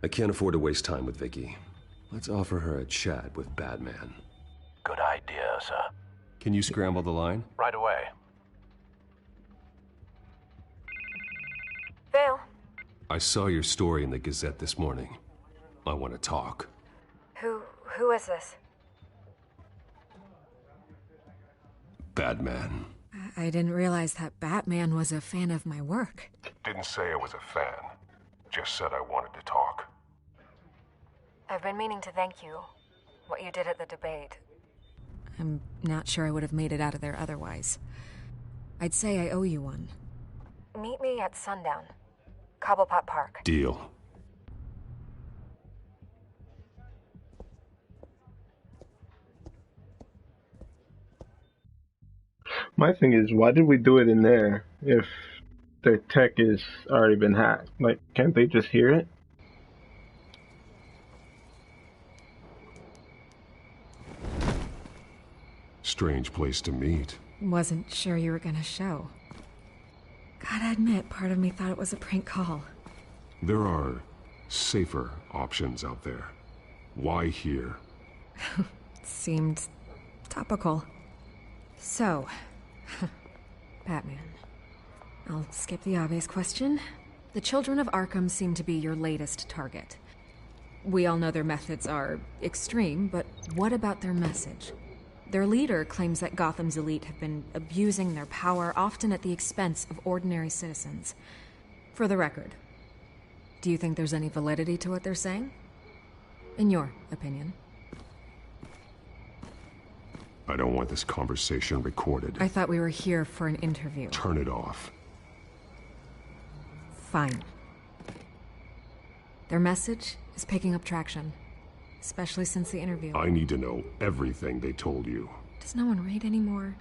S2: I can't afford to waste time with Vicky. Let's offer her a chat with Batman.
S17: Good idea, sir.
S2: Can you scramble the line?
S17: Right away.
S14: Vale.
S2: I saw your story in the Gazette this morning. I want to talk.
S14: Who is this?
S2: Batman.
S9: I didn't realize that Batman was a fan of my work.
S15: Didn't say I was a fan. Just said I wanted to talk.
S14: I've been meaning to thank you. What you did at the debate.
S9: I'm not sure I would have made it out of there otherwise. I'd say I owe you one.
S14: Meet me at sundown. Cobblepot Park.
S2: Deal.
S12: My thing is, why did we do it in there if their tech is already been hacked? Like, can't they just hear it?
S15: Strange place to meet.
S9: Wasn't sure you were gonna show. Gotta admit, part of me thought it was a prank call.
S15: There are safer options out there. Why here?
S9: Seemed topical. So, Batman. I'll skip the obvious question. The Children of Arkham seem to be your latest target. We all know their methods are extreme, but what about their message? Their leader claims that Gotham's elite have been abusing their power, often at the expense of ordinary citizens. For the record, do you think there's any validity to what they're saying? In your opinion?
S15: I don't want this conversation recorded.
S9: I thought we were here for an interview.
S15: Turn it off.
S9: Fine. Their message is picking up traction, especially since the interview.
S15: I need to know everything they told you.
S9: Does no one read anymore?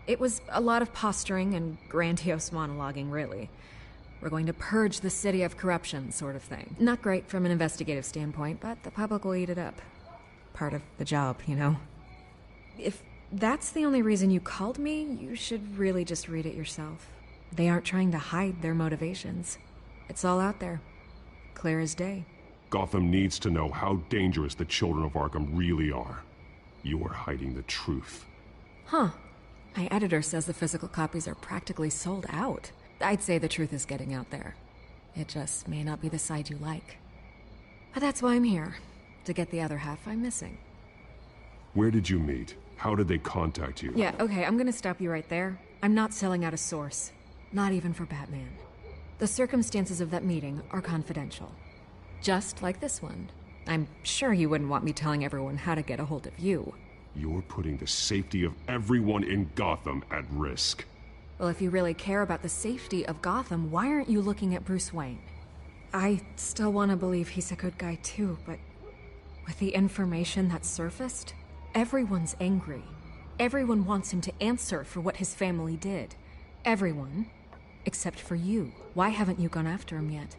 S9: It was a lot of posturing and grandiose monologuing, really. We're going to purge the city of corruption, sort of thing. Not great from an investigative standpoint, but the public will eat it up. Part of the job, you know? If that's the only reason you called me, you should really just read it yourself. They aren't trying to hide their motivations. It's all out there. Clear as day.
S15: Gotham needs to know how dangerous the Children of Arkham really are. You are hiding the truth.
S9: Huh. My editor says the physical copies are practically sold out. I'd say the truth is getting out there. It just may not be the side you like. But that's why I'm here. To get the other half I'm missing.
S15: Where did you meet? How did they contact you?
S9: Yeah, okay, I'm gonna stop you right there. I'm not selling out a source. Not even for Batman. The circumstances of that meeting are confidential. Just like this one. I'm sure you wouldn't want me telling everyone how to get a hold of you.
S15: You're putting the safety of everyone in Gotham at risk.
S9: Well, if you really care about the safety of Gotham, why aren't you looking at Bruce Wayne? I still want to believe he's a good guy too, but with the information that surfaced, everyone's angry. Everyone wants him to answer for what his family did. Everyone, except for you. Why haven't you gone after him yet?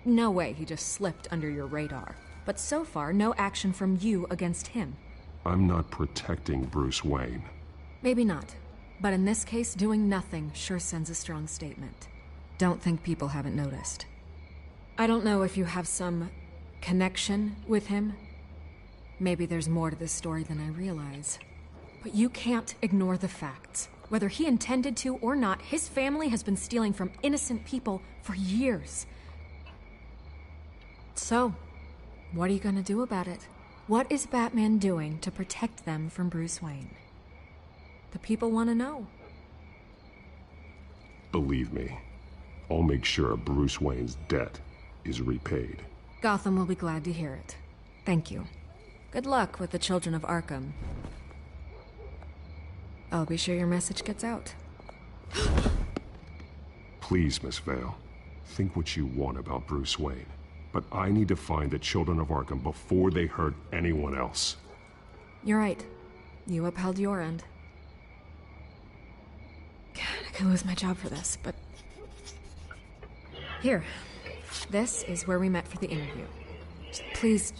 S9: No way he just slipped under your radar. But so far, no action from you against him.
S15: I'm not protecting Bruce Wayne.
S9: Maybe not. But in this case, doing nothing sure sends a strong statement. Don't think people haven't noticed. I don't know if you have some connection with him. Maybe there's more to this story than I realize. But you can't ignore the facts. Whether he intended to or not, his family has been stealing from innocent people for years. So, what are you gonna do about it? What is Batman doing to protect them from Bruce Wayne? The people want to know.
S15: Believe me, I'll make sure Bruce Wayne's debt is repaid.
S9: Gotham will be glad to hear it. Thank you. Good luck with the Children of Arkham. I'll be sure your message gets out.
S15: Please, Miss Vale, think what you want about Bruce Wayne. But I need to find the children of Arkham before they hurt anyone else.
S9: You're right. You upheld your end. God, I could lose my job for this, but... Here. This is where we met for the interview. Please,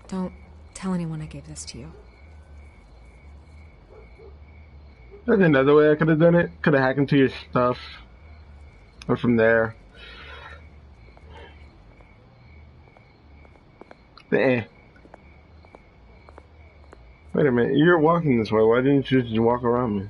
S9: don't tell anyone I gave this to you.
S12: There's another way I could have done it. Could have hacked into your stuff. Or from there. Wait a minute, you're walking this way. Why didn't you just walk around me?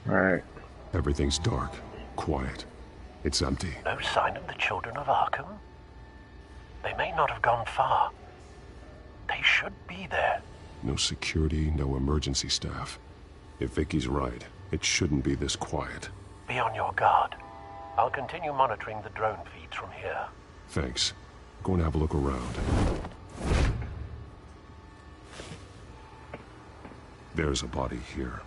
S12: Alright.
S15: Everything's dark, quiet. It's empty.
S17: No sign of the children of Arkham? They may not have gone far. They should be there.
S15: No security, no emergency staff. If Vicky's right, it shouldn't be this quiet.
S17: Be on your guard. I'll continue monitoring the drone feeds from here.
S15: Thanks. Go and have a look around. There's a body here.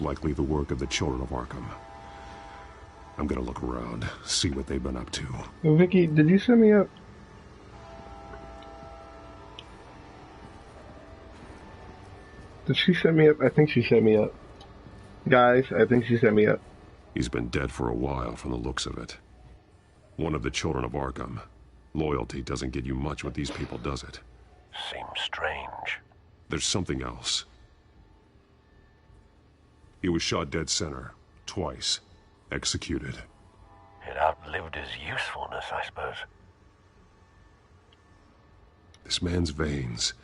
S15: Likely the work of the children of Arkham. I'm gonna look around, see what they've been up to.
S12: Vicky, did you set me up? Did she set me up? I think she set me up. Guys, I think she set me up.
S15: He's been dead for a while from the looks of it. One of the children of Arkham. Loyalty doesn't get you much with these people, does it?
S17: Seems strange.
S15: There's something else. He was shot dead center, twice, executed.
S17: It outlived his usefulness, I suppose.
S15: This man's veins,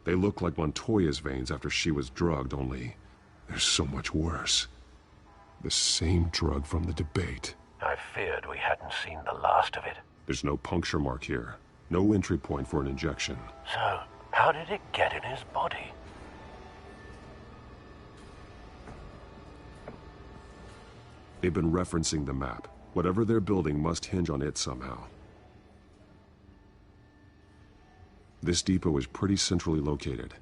S15: they look like Montoya's veins after she was drugged, only they're so much worse. The same drug from the debate.
S17: I feared we hadn't seen the last of it.
S15: There's no puncture mark here, no entry point for an injection.
S17: So, how did it get in his body?
S15: They've been referencing the map. Whatever they're building must hinge on it somehow. This depot is pretty centrally located.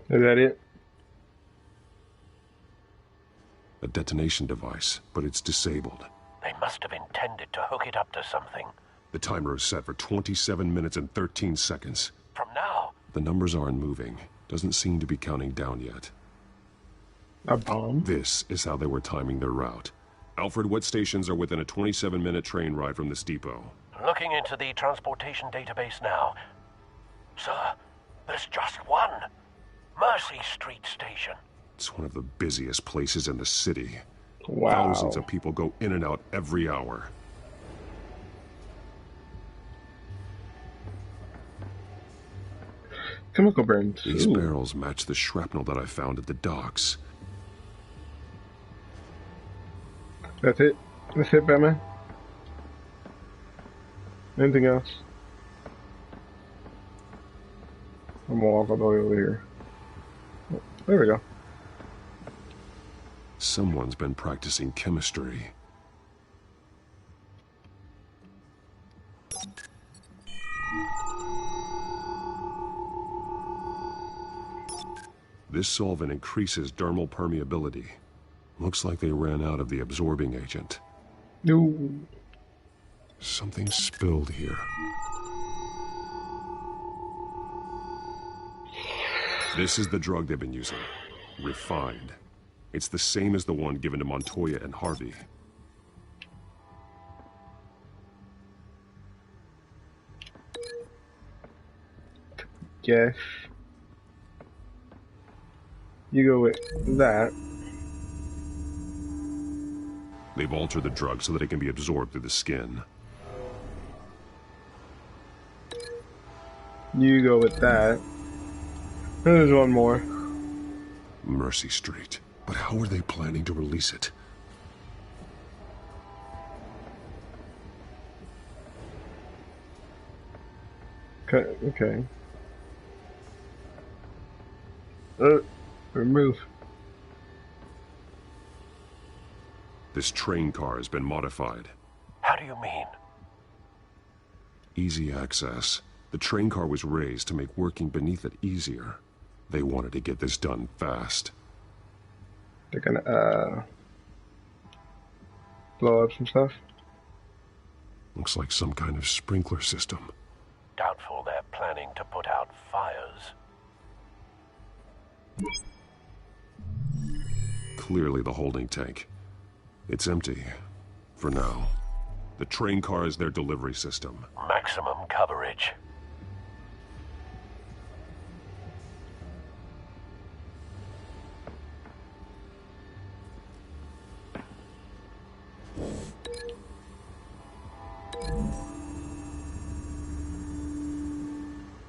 S12: Is that it?
S15: A detonation device, but it's disabled.
S17: They must have intended to hook it up to something.
S15: The timer is set for 27 minutes and 13 seconds.
S17: From now?
S15: The numbers aren't moving. Doesn't seem to be counting down yet.
S12: A bomb?
S15: This is how they were timing their route. Alfred, what stations are within a 27-minute train ride from this depot?
S17: Looking into the transportation database now. Sir, there's just one. Mercy Street Station.
S15: It's one of the busiest places in the city.
S12: Wow.
S15: Thousands of people go in and out every hour.
S12: Chemical burns.
S15: These
S12: Ooh.
S15: barrels match the shrapnel that I found at the docks.
S12: That's it? That's it, Batman? Anything else? I'm gonna walk all the way over here. Oh, there we go.
S15: Someone's been practicing chemistry. This solvent increases dermal permeability. Looks like they ran out of the absorbing agent.
S12: No.
S15: Something spilled here. This is the drug they've been using. Refined. It's the same as the one given to Montoya and Harvey.
S12: Yes. You go with that.
S15: They've altered the drug so that it can be absorbed through the skin.
S12: You go with that. There's one more.
S15: Mercy Street. But how are they planning to release it?
S12: Okay. Remove.
S15: This train car has been modified.
S17: How do you mean?
S15: Easy access. The train car was raised to make working beneath it easier. They wanted to get this done fast.
S12: They're gonna, blow up some stuff.
S15: Looks like some kind of sprinkler system.
S17: Doubtful they're planning to put out fires.
S15: Clearly the holding tank. It's empty. For now. The train car is their delivery system.
S17: Maximum coverage.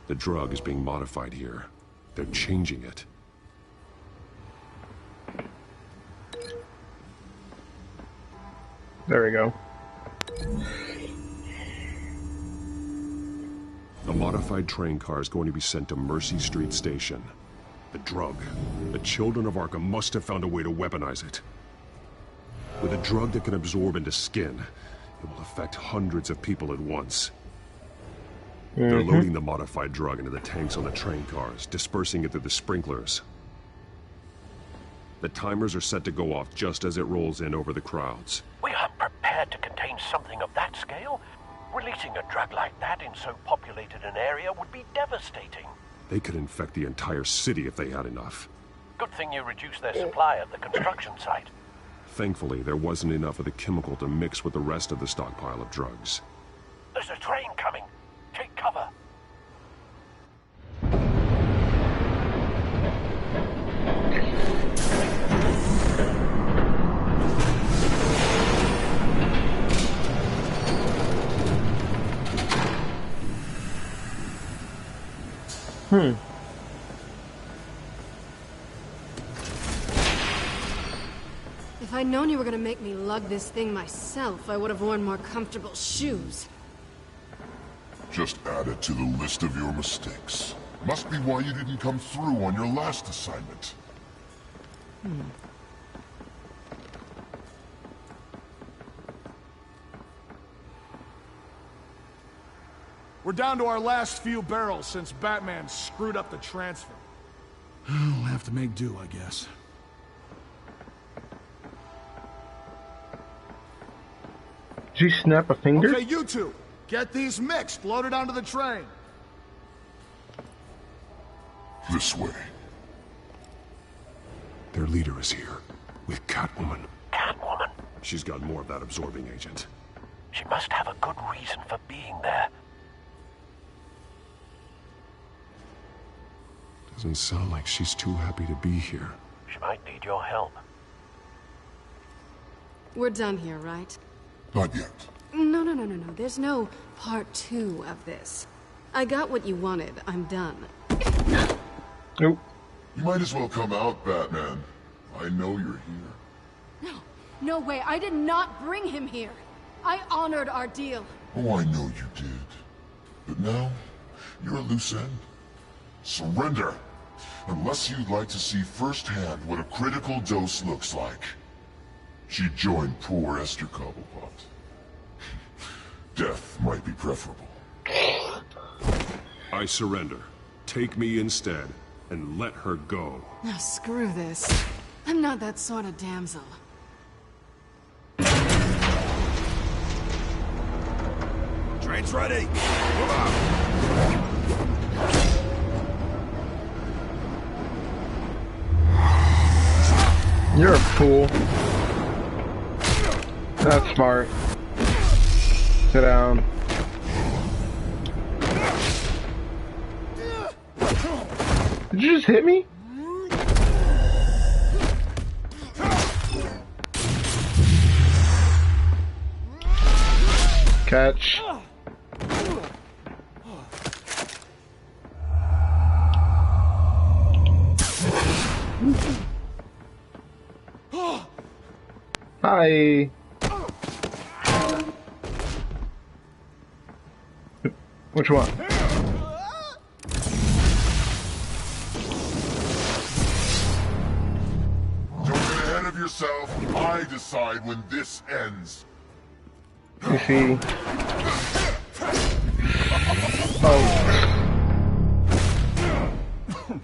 S15: The drug is being modified here. They're changing it.
S12: There we go.
S15: The modified train car is going to be sent to Mercy Street Station. The drug. The children of Arkham must have found a way to weaponize it. With a drug that can absorb into skin, it will affect hundreds of people at once. They're loading the modified drug into the tanks on the train cars, dispersing it through the sprinklers. The timers are set to go off just as it rolls in over the crowds.
S17: We aren't prepared to contain something of that scale. Releasing a drug like that in so populated an area would be devastating.
S15: They could infect the entire city if they had enough.
S17: Good thing you reduced their supply at the construction site.
S15: Thankfully, there wasn't enough of the chemical to mix with the rest of the stockpile of drugs.
S17: There's a train coming. Take cover.
S9: If I'd known you were gonna make me lug this thing myself, I would have worn more comfortable shoes.
S6: Just add it to the list of your mistakes. Must be why you didn't come through on your last assignment.
S10: We're down to our last few barrels since Batman screwed up the transfer. We'll have to make do, I guess.
S12: Did you snap a finger?
S10: Okay, you two, get these mixed, loaded onto the train.
S6: This way.
S15: Their leader is here, with Catwoman.
S17: Catwoman?
S15: She's got more of that absorbing agent.
S17: She must have a good reason for being there.
S15: Doesn't sound like she's too happy to be here.
S17: She might need your help.
S9: We're done here, right?
S6: Not yet.
S9: No. There's no part 2 of this. I got what you wanted. I'm done.
S12: Nope.
S6: You might as well come out, Batman. I know you're here.
S9: No way. I did not bring him here. I honored our deal.
S6: Oh, I know you did. But now, you're a loose end. Surrender! Unless you'd like to see firsthand what a critical dose looks like. She joined poor Esther Cobblepot. Death might be preferable.
S15: I surrender. Take me instead, and let her go.
S9: Now screw this. I'm not that sort of damsel.
S16: Train's ready! Move out!
S12: You're a fool. That's smart. Sit down. Did you just hit me? Catch. Hi. Which one?
S6: yourself. I decide when this ends.
S12: You see? Oh.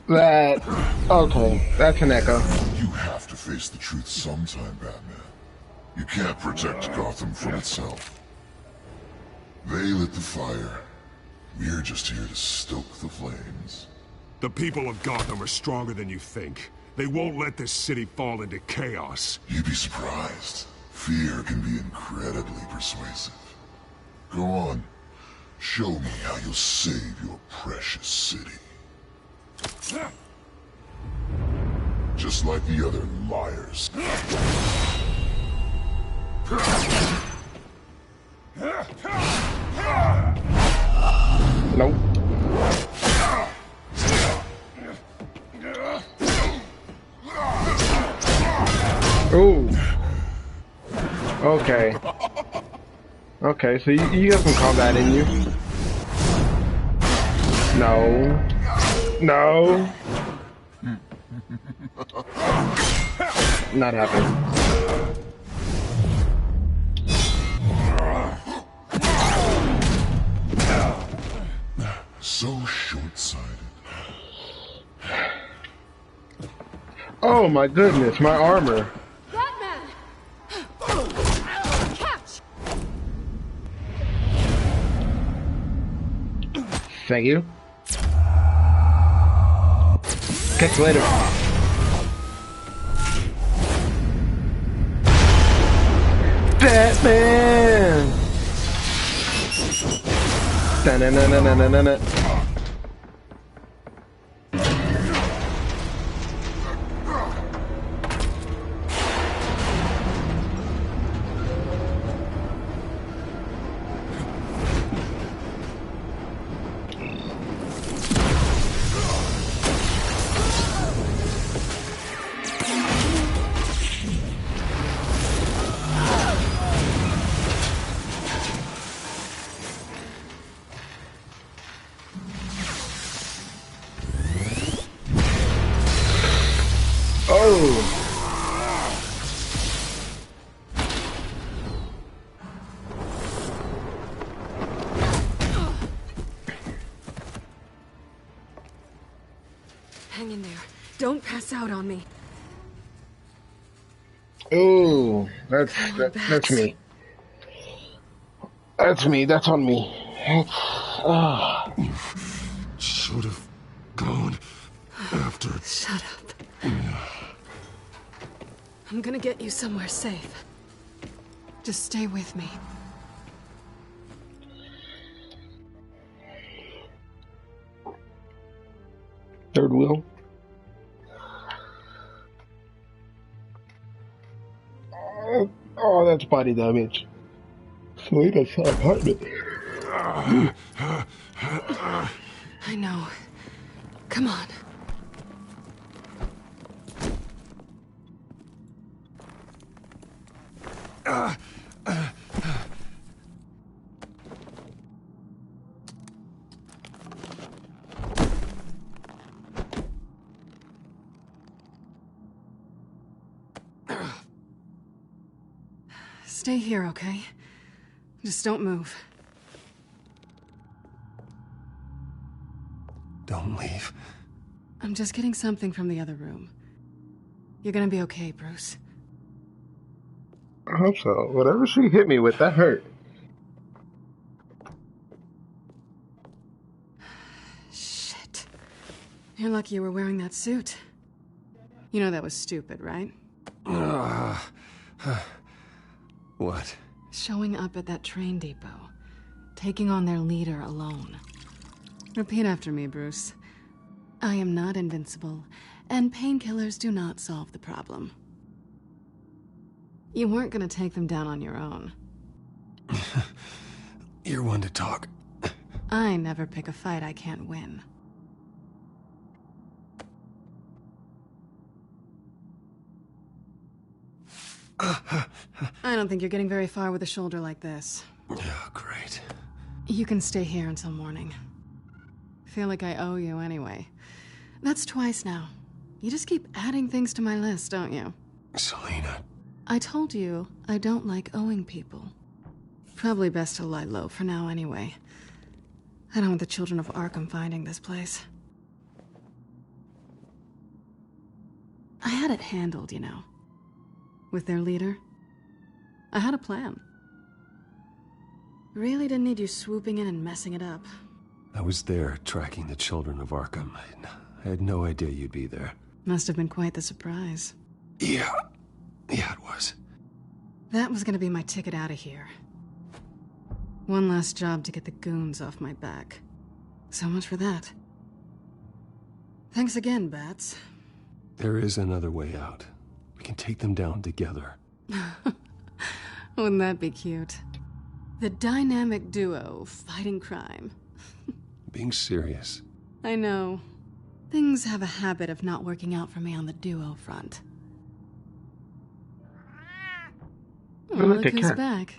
S12: That... Okay, that's an echo.
S6: You have to face the truth sometime, Batman. You can't protect Gotham from itself. They lit the fire. We're just here to stoke the flames.
S15: The people of Gotham are stronger than you think. They won't let this city fall into chaos.
S6: You'd be surprised. Fear can be incredibly persuasive. Go on. Show me how you'll save your precious city. Just like the other liars.
S12: Nope. Ooh. Okay. Okay, so you got some combat in you. No. No. Not happening.
S6: So short-sighted.
S12: Oh my goodness, my armor.
S14: Batman! Catch!
S12: Thank you. Catch you later. Batman! Da-na-na-na-na-na-na.
S9: Hang in there. Don't pass out on me.
S12: Ooh, that's me. That's me. That's on me.
S15: Should have gone after.
S9: Shut up. I'm gonna get you somewhere safe. Just stay with me.
S12: Third wheel. Oh, that's body damage. Selena's apartment.
S9: I know. Come on. Stay here, okay? Just don't move.
S15: Don't leave.
S9: I'm just getting something from the other room. You're gonna be okay, Bruce.
S12: I hope so. Whatever she hit me with, that hurt.
S9: Shit. You're lucky you were wearing that suit. You know that was stupid, right?
S2: What?
S9: Showing up at that train depot. Taking on their leader alone. Repeat after me, Bruce. I am not invincible, and painkillers do not solve the problem. You weren't gonna take them down on your own.
S2: You're one to talk.
S9: I never pick a fight I can't win. I don't think you're getting very far with a shoulder like this.
S2: Oh, great.
S9: You can stay here until morning. Feel like I owe you anyway. That's twice now. You just keep adding things to my list, don't you?
S2: Selina.
S7: I told you I don't like owing people. Probably best to lie low for now anyway. I don't want the children of Arkham finding this place. I had it handled, you know. With their leader. I had a plan. Really didn't need you swooping in and messing it up.
S2: I was there tracking the children of Arkham. I had no idea you'd be there.
S7: Must have been quite the surprise.
S2: Yeah, it was.
S7: That was gonna be my ticket out of here. One last job to get the goons off my back. So much for that. Thanks again, Bats.
S2: There is another way out. We can take them down together.
S7: Wouldn't that be cute? The dynamic duo fighting crime.
S2: Being serious.
S7: I know. Things have a habit of not working out for me on the duo front. Oh, look who's back.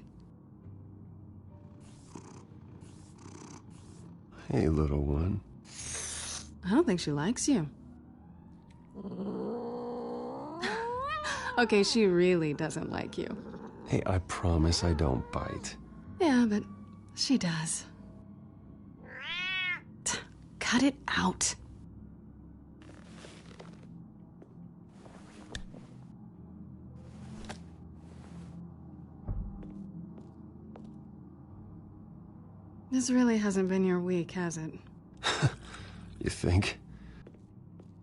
S2: Hey, little one.
S7: I don't think she likes you. Okay, she really doesn't like you.
S2: Hey, I promise I don't bite.
S7: Yeah, but she does. Cut it out. This really hasn't been your week, has it?
S2: You think?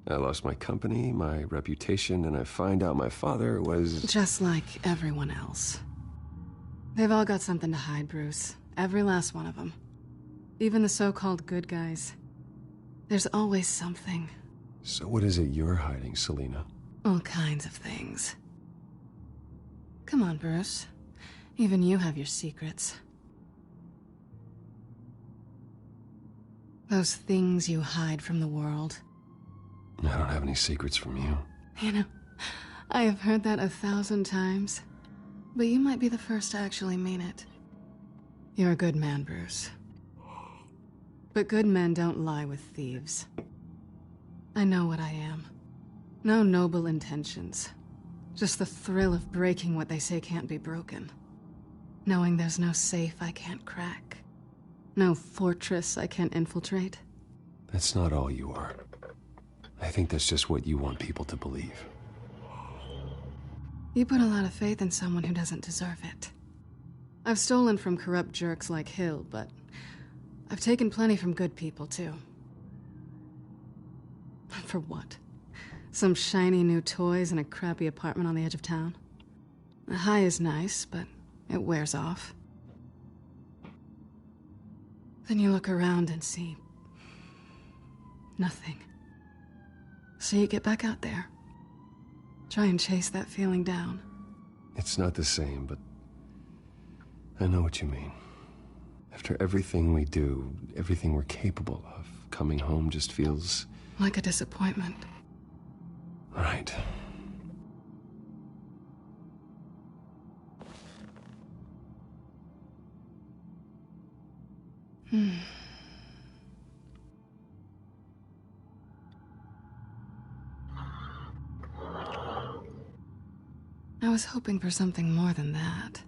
S2: I lost my company, my reputation, and I find out my father was...
S7: Just like everyone else. They've all got something to hide, Bruce. Every last one of them. Even the so-called good guys. There's always something.
S2: So what is it you're hiding, Selina?
S7: All kinds of things. Come on, Bruce. Even you have your secrets. Those things you hide from the world.
S2: I don't have any secrets from you.
S7: You know, I have heard that 1,000 times. But you might be the first to actually mean it. You're a good man, Bruce. But good men don't lie with thieves. I know what I am. No noble intentions. Just the thrill of breaking what they say can't be broken. Knowing there's no safe I can't crack. No fortress I can't infiltrate.
S2: That's not all you are. I think that's just what you want people to believe.
S7: You put a lot of faith in someone who doesn't deserve it. I've stolen from corrupt jerks like Hill, but I've taken plenty from good people, too. For what? Some shiny new toys in a crappy apartment on the edge of town? The high is nice, but it wears off. Then you look around and see... nothing. So you get back out there. Try and chase that feeling down.
S2: It's not the same, but I know what you mean. After everything we do, everything we're capable of, coming home just feels...
S7: like a disappointment.
S2: Right.
S7: I was hoping for something more than that.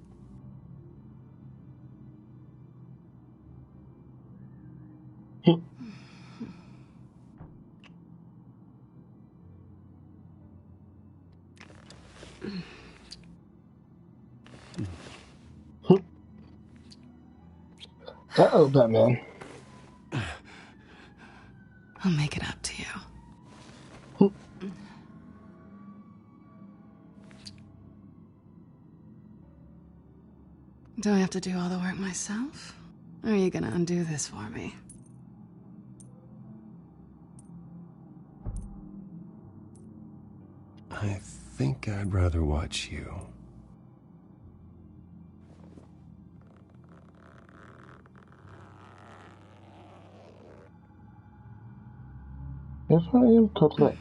S12: Uh-oh, Batman.
S7: I'll make it up to you. Do I have to do all the work myself? Or are you gonna undo this for me?
S2: I think I'd rather watch you.
S12: If I am correct.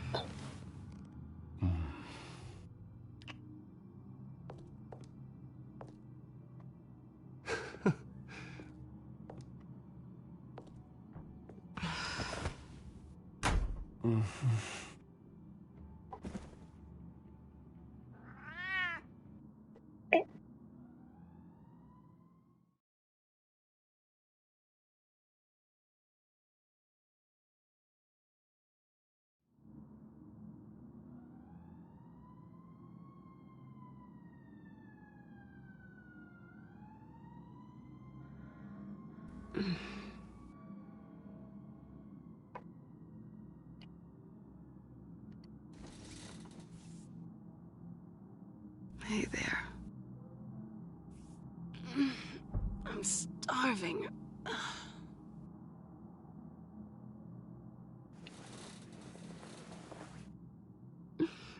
S7: Hey there. I'm starving.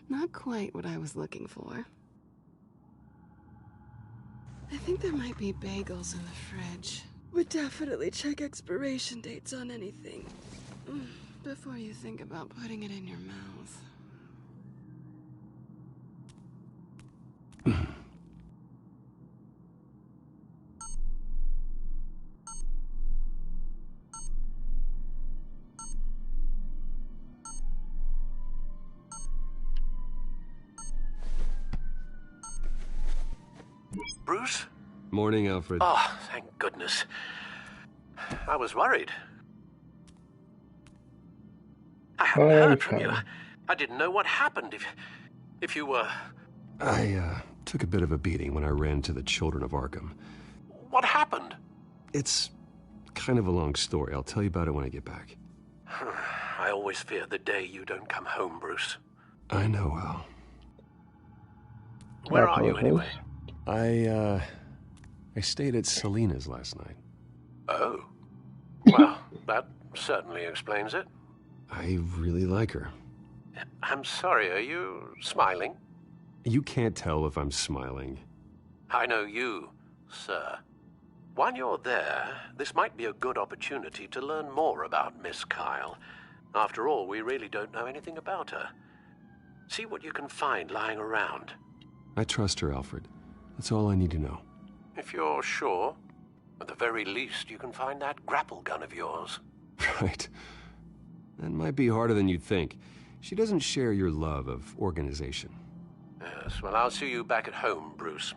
S7: Not quite what I was looking for. I think there might be bagels in the fridge. Would definitely check expiration dates on anything before you think about putting it in your mouth.
S17: Bruce?
S2: Morning, Alfred.
S17: Oh, thank goodness. I was worried. I hadn't heard from you. I didn't know what happened if you were...
S2: I took a bit of a beating when I ran to the Children of Arkham.
S17: What happened?
S2: It's kind of a long story. I'll tell you about it when I get back.
S17: I always fear the day you don't come home, Bruce.
S2: I know, Al.
S17: Where are you, anyway?
S2: I stayed at Selena's last night.
S17: Oh. Well, that certainly explains it.
S2: I really like her.
S17: I'm sorry, are you smiling?
S2: You can't tell if I'm smiling.
S17: I know you, sir. While you're there, this might be a good opportunity to learn more about Miss Kyle. After all, we really don't know anything about her. See what you can find lying around.
S2: I trust her, Alfred. That's all I need to know.
S17: If you're sure, at the very least, you can find that grapple gun of yours.
S2: Right. That might be harder than you'd think. She doesn't share your love of organization.
S17: Yes, well, I'll see you back at home, Bruce.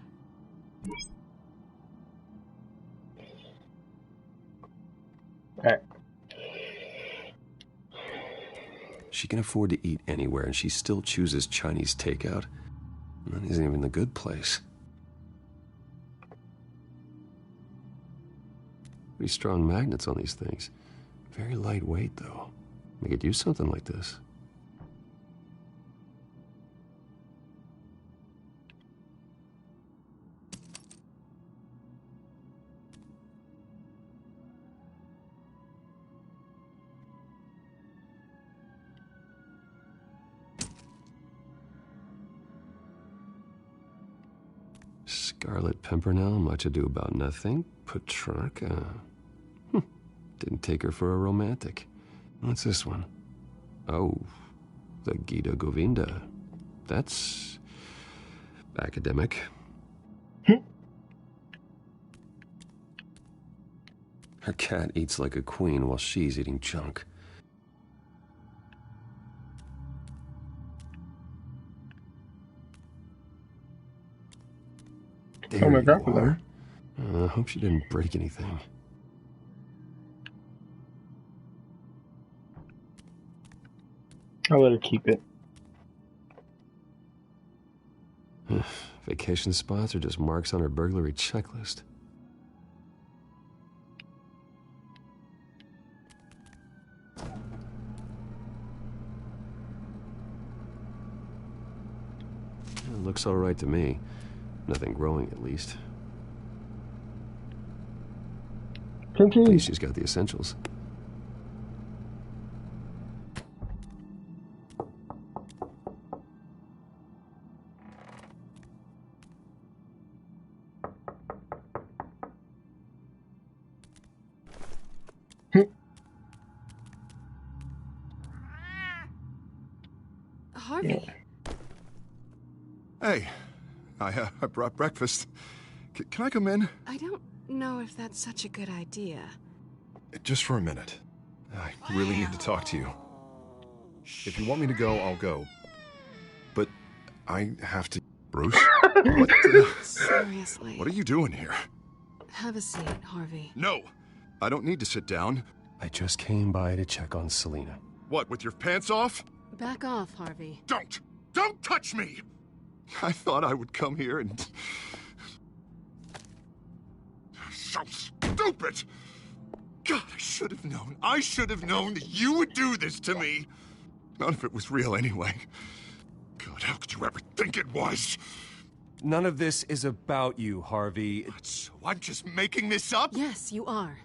S2: She can afford to eat anywhere, and she still chooses Chinese takeout. That isn't even the good place. Pretty strong magnets on these things. Very lightweight, though. We could use something like this. Scarlet Pimpernel, much ado about nothing. Petrarca. Didn't take her for a romantic. What's this one? Oh, the Gita Govinda. That's academic. Her cat eats like a queen while she's eating junk. There you are. I hope she didn't break anything.
S12: I'll let her keep it.
S2: Vacation spots are just marks on her burglary checklist. It looks all right to me. Nothing growing, at least. At least she's got the essentials.
S7: Harvey.
S11: Hey, I brought breakfast. Can I come in?
S7: I don't know if that's such a good idea.
S11: Just for a minute. I really need to talk to you. If you want me to go, I'll go. But I have to... Bruce? What the...
S7: Seriously.
S11: What are you doing here?
S7: Have a seat, Harvey.
S11: No! I don't need to sit down.
S2: I just came by to check on Selena.
S11: What, with your pants off?
S7: Back off, Harvey.
S11: Don't! Don't touch me! I thought I would come here and... So stupid! God, I should have known. I should have known that you would do this to me. None of it was real anyway. God, how could you ever think it was?
S2: None of this is about you, Harvey.
S11: So I'm just making this up?
S7: Yes, you are.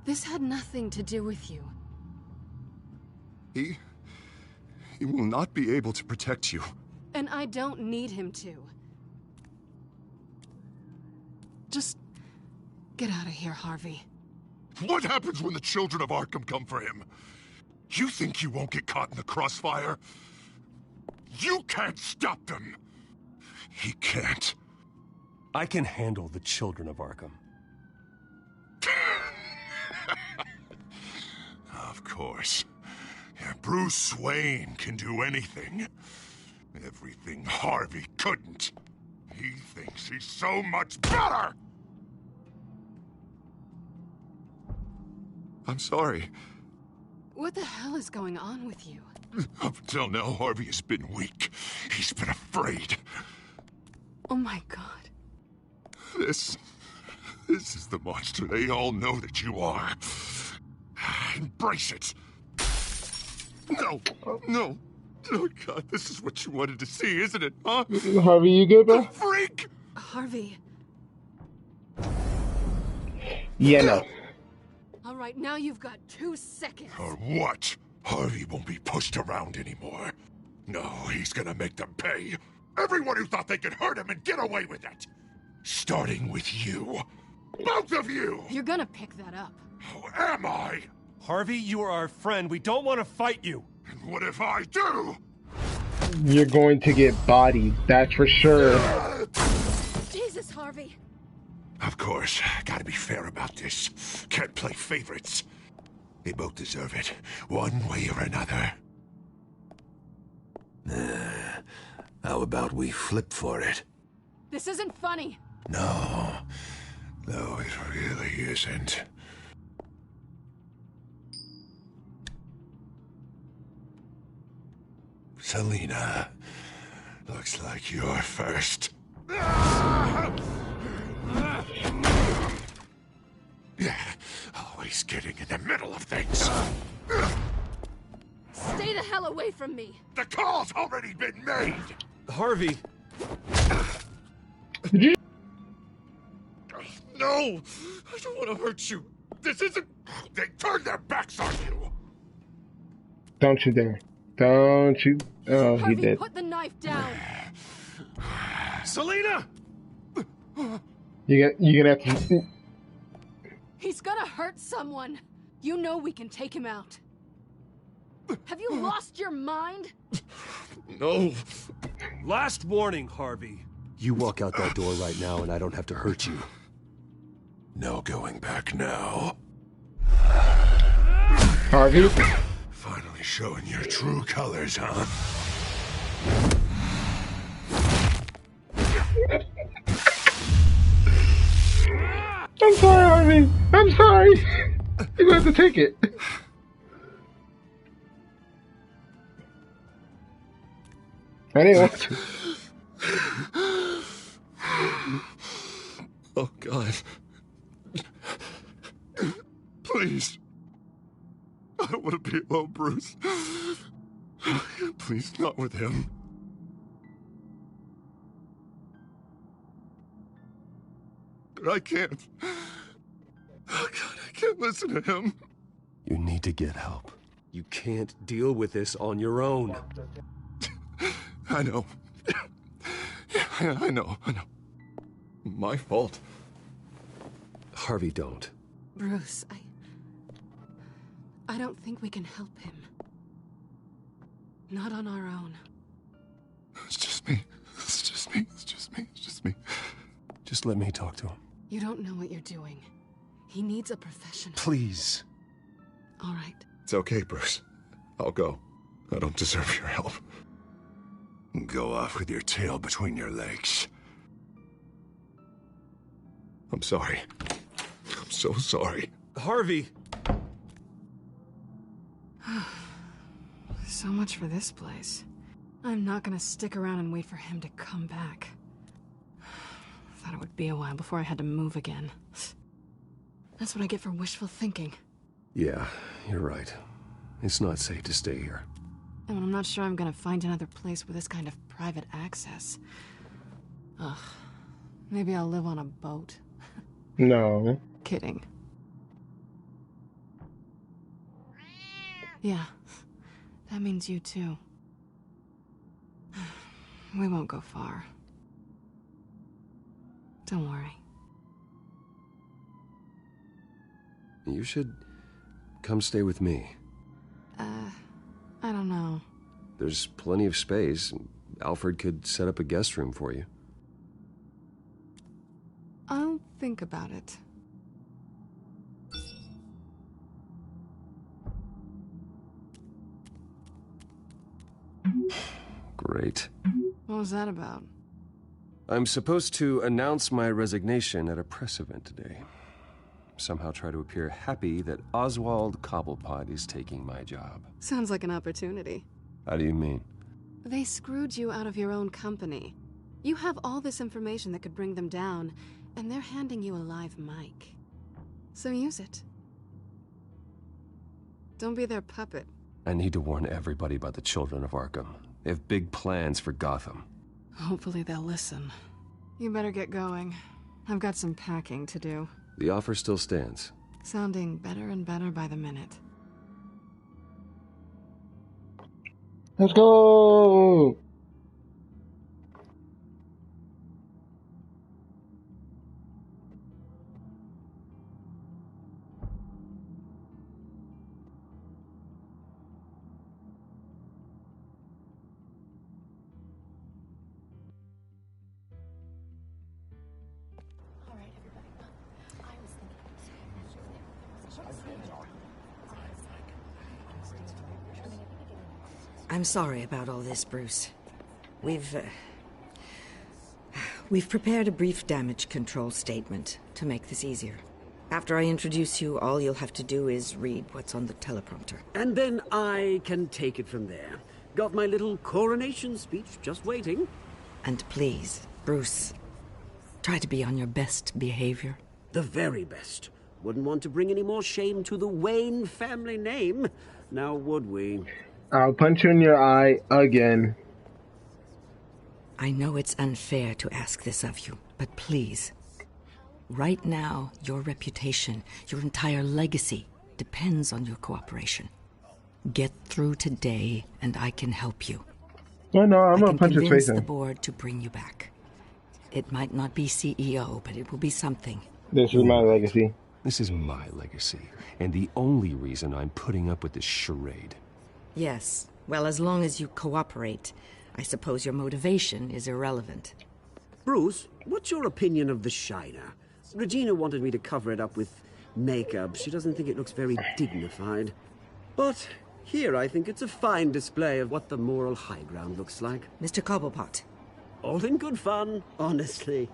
S7: This had nothing to do with you.
S11: He will not be able to protect you.
S7: And I don't need him to. Just get out of here, Harvey.
S18: What happens when the children of Arkham come for him? You think you won't get caught in the crossfire? You can't stop them! He can't.
S2: I can handle the children of Arkham.
S18: Of course. Yeah, Bruce Wayne can do anything. Everything Harvey couldn't. He thinks he's so much better!
S11: I'm sorry.
S7: What the hell is going on with you?
S18: Up until now, Harvey has been weak. He's been afraid.
S7: Oh my God.
S18: This is the monster they all know that you are. Embrace it. No, no. Oh God, this is what you wanted to see, isn't it, huh?
S12: Harvey, you good, bro?
S18: Freak!
S7: Harvey.
S12: Yeah, no.
S7: All right, now you've got 2 seconds.
S18: Or what? Harvey won't be pushed around anymore. No, he's gonna make them pay. Everyone who thought they could hurt him and get away with it. Starting with you. Both of you!
S7: You're gonna pick that up.
S18: Who am I?
S2: Harvey, you are our friend. We don't want to fight you.
S18: And what if I do?
S12: You're going to get bodied, that's for sure.
S7: Jesus, Harvey.
S18: Of course, gotta be fair about this. Can't play favorites. They both deserve it, one way or another. How about we flip for it?
S7: This isn't funny.
S18: No, it really isn't. Selina, looks like you're first. Yeah, always getting in the middle of things.
S7: Stay the hell away from me.
S18: The call's already been made.
S2: Harvey.
S18: No, I don't want to hurt you. This isn't... They turned their backs on you.
S12: Don't you dare. Don't you... Oh,
S7: Harvey,
S12: he did.
S7: put the knife down.
S18: Selina!
S12: You're gonna have to...
S7: He's gonna hurt someone. You know we can take him out. Have you lost your mind?
S18: No.
S2: Last warning, Harvey. You walk out that door right now and I don't have to hurt you.
S18: No going back now.
S12: Harvey?
S18: Finally showing your true colors, huh?
S12: I'm sorry, Harvey. I'm sorry. You're gonna have to take it. I didn't want to.
S18: Oh, God. Please. I don't want to be alone, Bruce. Please, not with him. But I can't. Oh, God, I can't listen to him.
S2: You need to get help. You can't deal with this on your own.
S11: I know. Yeah, I know. My fault.
S2: Harvey, don't.
S7: Bruce, I don't think we can help him. Not on our own.
S11: It's just me. It's just me.
S2: Just let me talk to him.
S7: You don't know what you're doing. He needs a professional.
S2: Please.
S7: All right.
S11: It's okay, Bruce. I'll go. I don't deserve your help.
S18: Go off with your tail between your legs.
S11: I'm sorry. I'm so sorry.
S2: Harvey!
S7: So much for this place. I'm not gonna stick around and wait for him to come back. Thought it would be a while before I had to move again. That's what I get for wishful thinking.
S2: Yeah, you're right. It's not safe to stay here.
S7: And I'm not sure I'm gonna find another place with this kind of private access. Ugh. Maybe I'll live on a boat.
S12: No.
S7: Kidding. Yeah. That means you too. We won't go far. Don't worry.
S2: You should come stay with me.
S7: I don't know.
S2: There's plenty of space. Alfred could set up a guest room for you.
S7: I'll think about it.
S2: Great.
S7: What was that about?
S2: I'm supposed to announce my resignation at a press event today. Somehow try to appear happy that Oswald Cobblepot is taking my job.
S7: Sounds like an opportunity.
S2: How do you mean?
S7: They screwed you out of your own company. You have all this information that could bring them down, and they're handing you a live mic. So use it. Don't be their puppet.
S2: I need to warn everybody about the Children of Arkham. They have big plans for Gotham.
S7: Hopefully they'll listen. You better get going. I've got some packing to do.
S2: The offer still stands.
S7: Sounding better and better by the minute.
S12: Let's go!
S21: I'm sorry about all this, Bruce. We've prepared a brief damage control statement to make this easier. After I introduce you, all you'll have to do is read what's on the teleprompter.
S3: And then I can take it from there. Got my little coronation speech just waiting.
S21: And please, Bruce, try to be on your best behavior.
S3: The very best. Wouldn't want to bring any more shame to the Wayne family name, now would we?
S12: I'll punch you in your eye again.
S21: I know it's unfair to ask this of you, but please. Right now, your reputation, your entire legacy, depends on your cooperation. Get through today, and I can help you.
S12: Oh no, I'm gonna punch his face
S21: in. I can convince the
S12: in.
S21: board to bring you back. It might not be CEO, but it will be something.
S12: This is my legacy.
S2: This is my legacy, and the only reason I'm putting up with this charade.
S21: Yes. Well, as long as you cooperate, I suppose your motivation is irrelevant.
S3: Bruce, what's your opinion of the Shiner? Regina wanted me to cover it up with makeup. She doesn't think it looks very dignified. But here I think it's a fine display of what the moral high ground looks like.
S21: Mr. Cobblepot.
S3: All in good fun, honestly.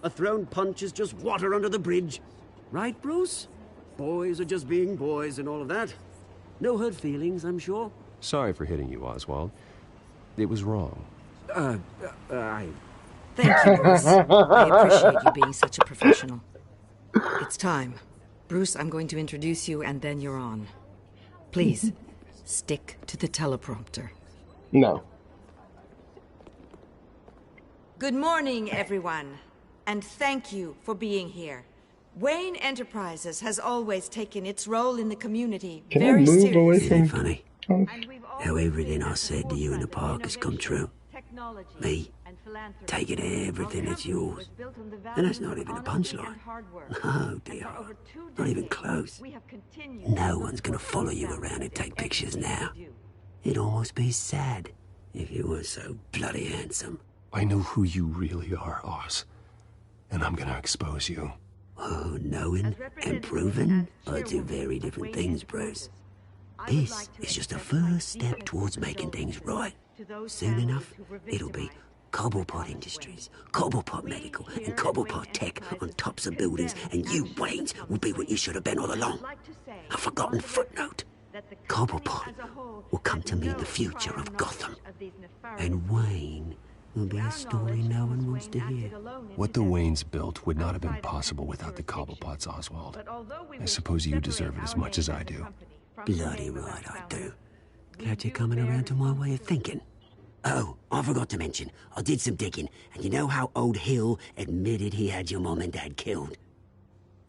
S3: A thrown punch is just water under the bridge. Right, Bruce? Boys are just being boys and all of that. No hurt feelings, I'm sure.
S2: Sorry for hitting you, Oswald. It was wrong.
S21: Thank you, Bruce. I appreciate you being such a professional. It's time. Bruce, I'm going to introduce you, and then you're on. Please, stick to the teleprompter.
S12: No.
S21: Good morning, everyone, and thank you for being here. Wayne Enterprises has always taken its role in the community very seriously.
S3: Isn't it funny? How everything I said to you in the park has come true. Me, taking everything that's yours. And that's not even a punchline. Oh dear, not even close. No one's gonna follow you around and take pictures now. It'd almost be sad if you weren't so bloody handsome.
S2: I know who you really are, Oz. And I'm gonna expose you.
S3: Oh, knowing and proving are two very different things, Bruce. This is just a first step towards making things right. Soon enough, it'll be Cobblepot Industries, Cobblepot Medical, and Cobblepot Tech on tops of buildings, and you, Waynes, will be what you should have been all along. A forgotten footnote. Cobblepot will come to mean the future of Gotham. And Wayne will be a story no one wants to hear.
S2: What the Waynes built would not have been possible without the Cobblepots, Oswald. I suppose you deserve it as much as I do.
S3: Bloody right I do. Glad you're coming around to my way of thinking. Oh, I forgot to mention, I did some digging, and you know how old Hill admitted he had your mom and dad killed?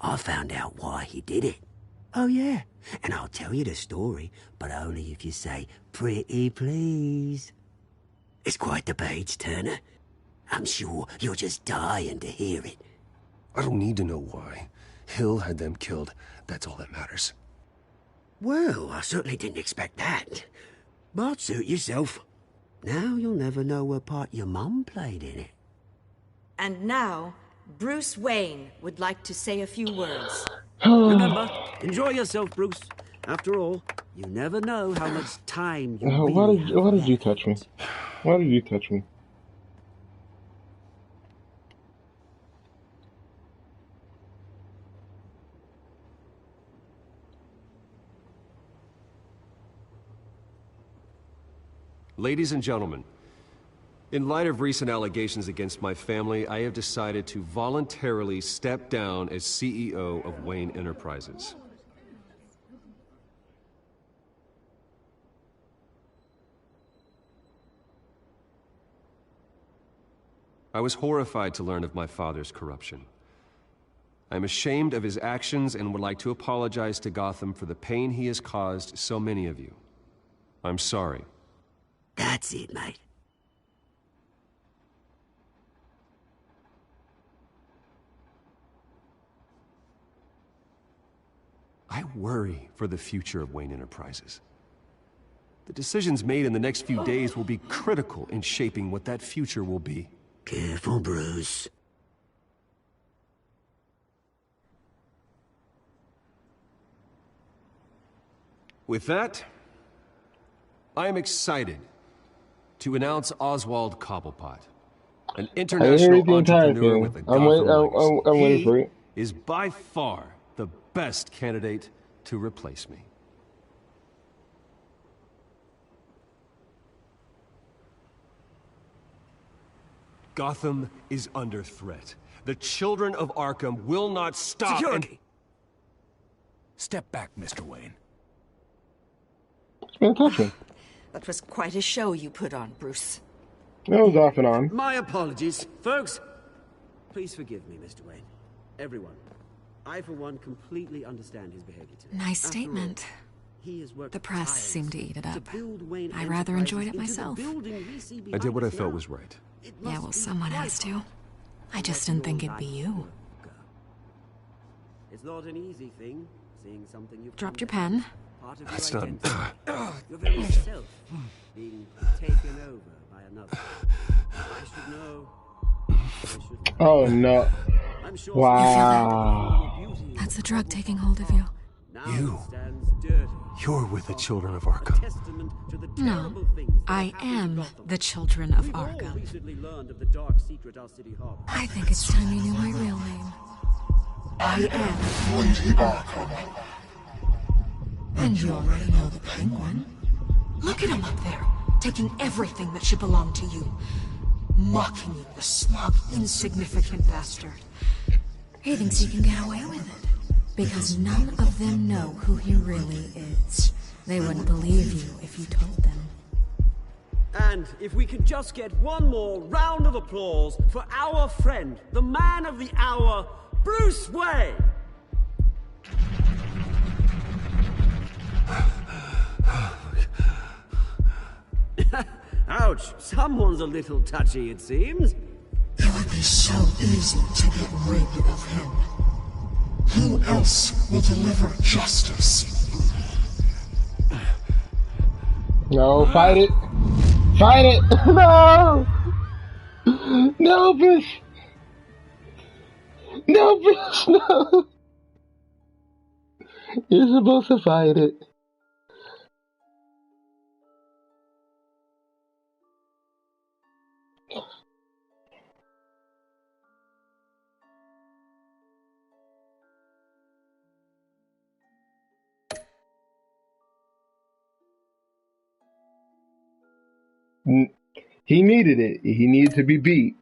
S3: I found out why he did it. Oh yeah, and I'll tell you the story, but only if you say, pretty please. It's quite the page turner. I'm sure you're just dying to hear it.
S2: I don't need to know why. Hill had them killed. That's all that matters.
S3: Well, I certainly didn't expect that. But suit yourself. Now you'll never know what part your mum played in it.
S21: And now, Bruce Wayne would like to say a few words.
S3: Remember, enjoy yourself, Bruce. After all, you never know how much time you really have.
S12: Why did you touch me? Why did you touch me?
S2: Ladies and gentlemen, in light of recent allegations against my family, I have decided to voluntarily step down as CEO of Wayne Enterprises. I was horrified to learn of my father's corruption. I am ashamed of his actions and would like to apologize to Gotham for the pain he has caused so many of you. I'm sorry.
S3: That's it, mate.
S2: I worry for the future of Wayne Enterprises. The decisions made in the next few days will be critical in shaping what that future will be.
S3: Careful, Bruce.
S2: With that, I am excited to announce Oswald Cobblepot, an international entrepreneur with a Gotham legacy. He is by far the best candidate to replace me. Gotham is under threat. The children of Arkham will not stop.
S1: Security! Step back, Mr. Wayne.
S21: That was quite a show you put on, Bruce.
S12: That was off and on.
S3: My apologies, folks. Please forgive me, Mr. Wayne. Everyone. I, for one, completely understand his behavior today.
S9: Nice statement. The press seemed to eat it up. I rather enjoyed it myself.
S2: I did what I felt was right.
S9: Yeah, well, someone has to. I just didn't think it'd be you.
S3: It's not an easy thing, seeing something you've
S9: Dropped your pen.
S2: That's not...
S3: Your very self being taken over by another. I should know.
S12: Oh no. Wow.
S9: That's the drug taking hold of you.
S2: You're with the children of Arkham.
S9: No, I am the children of Arkham. I think it's time you knew my real name. I am
S6: Lady Arkham.
S9: And you already know the Penguin. Look at him up there, taking everything that should belong to you. Mocking you, the smug, insignificant bastard. He thinks he can get away with it, because none of them know who he really is. They wouldn't believe you if you told them.
S3: And if we could just get one more round of applause for our friend, the man of the hour, Bruce Wayne! Ouch, someone's a little touchy, it seems.
S6: It would be so easy to get rid of him. Who else will deliver justice?
S12: No, fight it. Fight it. No. No, Bruce. No, Bruce, no. You're supposed to fight it. He needed it. He needed to be beat.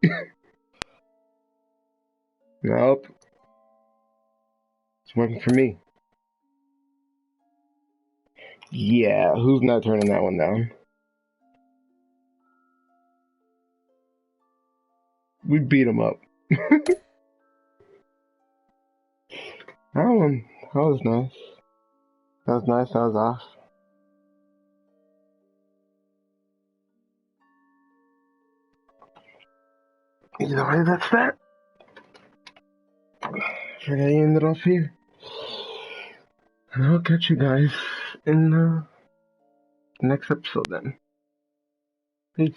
S12: Nope. It's working for me. Yeah, who's not turning that one down? We beat him up. That was nice. That was nice, that was off. Either way, that's that. We're gonna end it off here. And I'll catch you guys in the next episode then. Peace.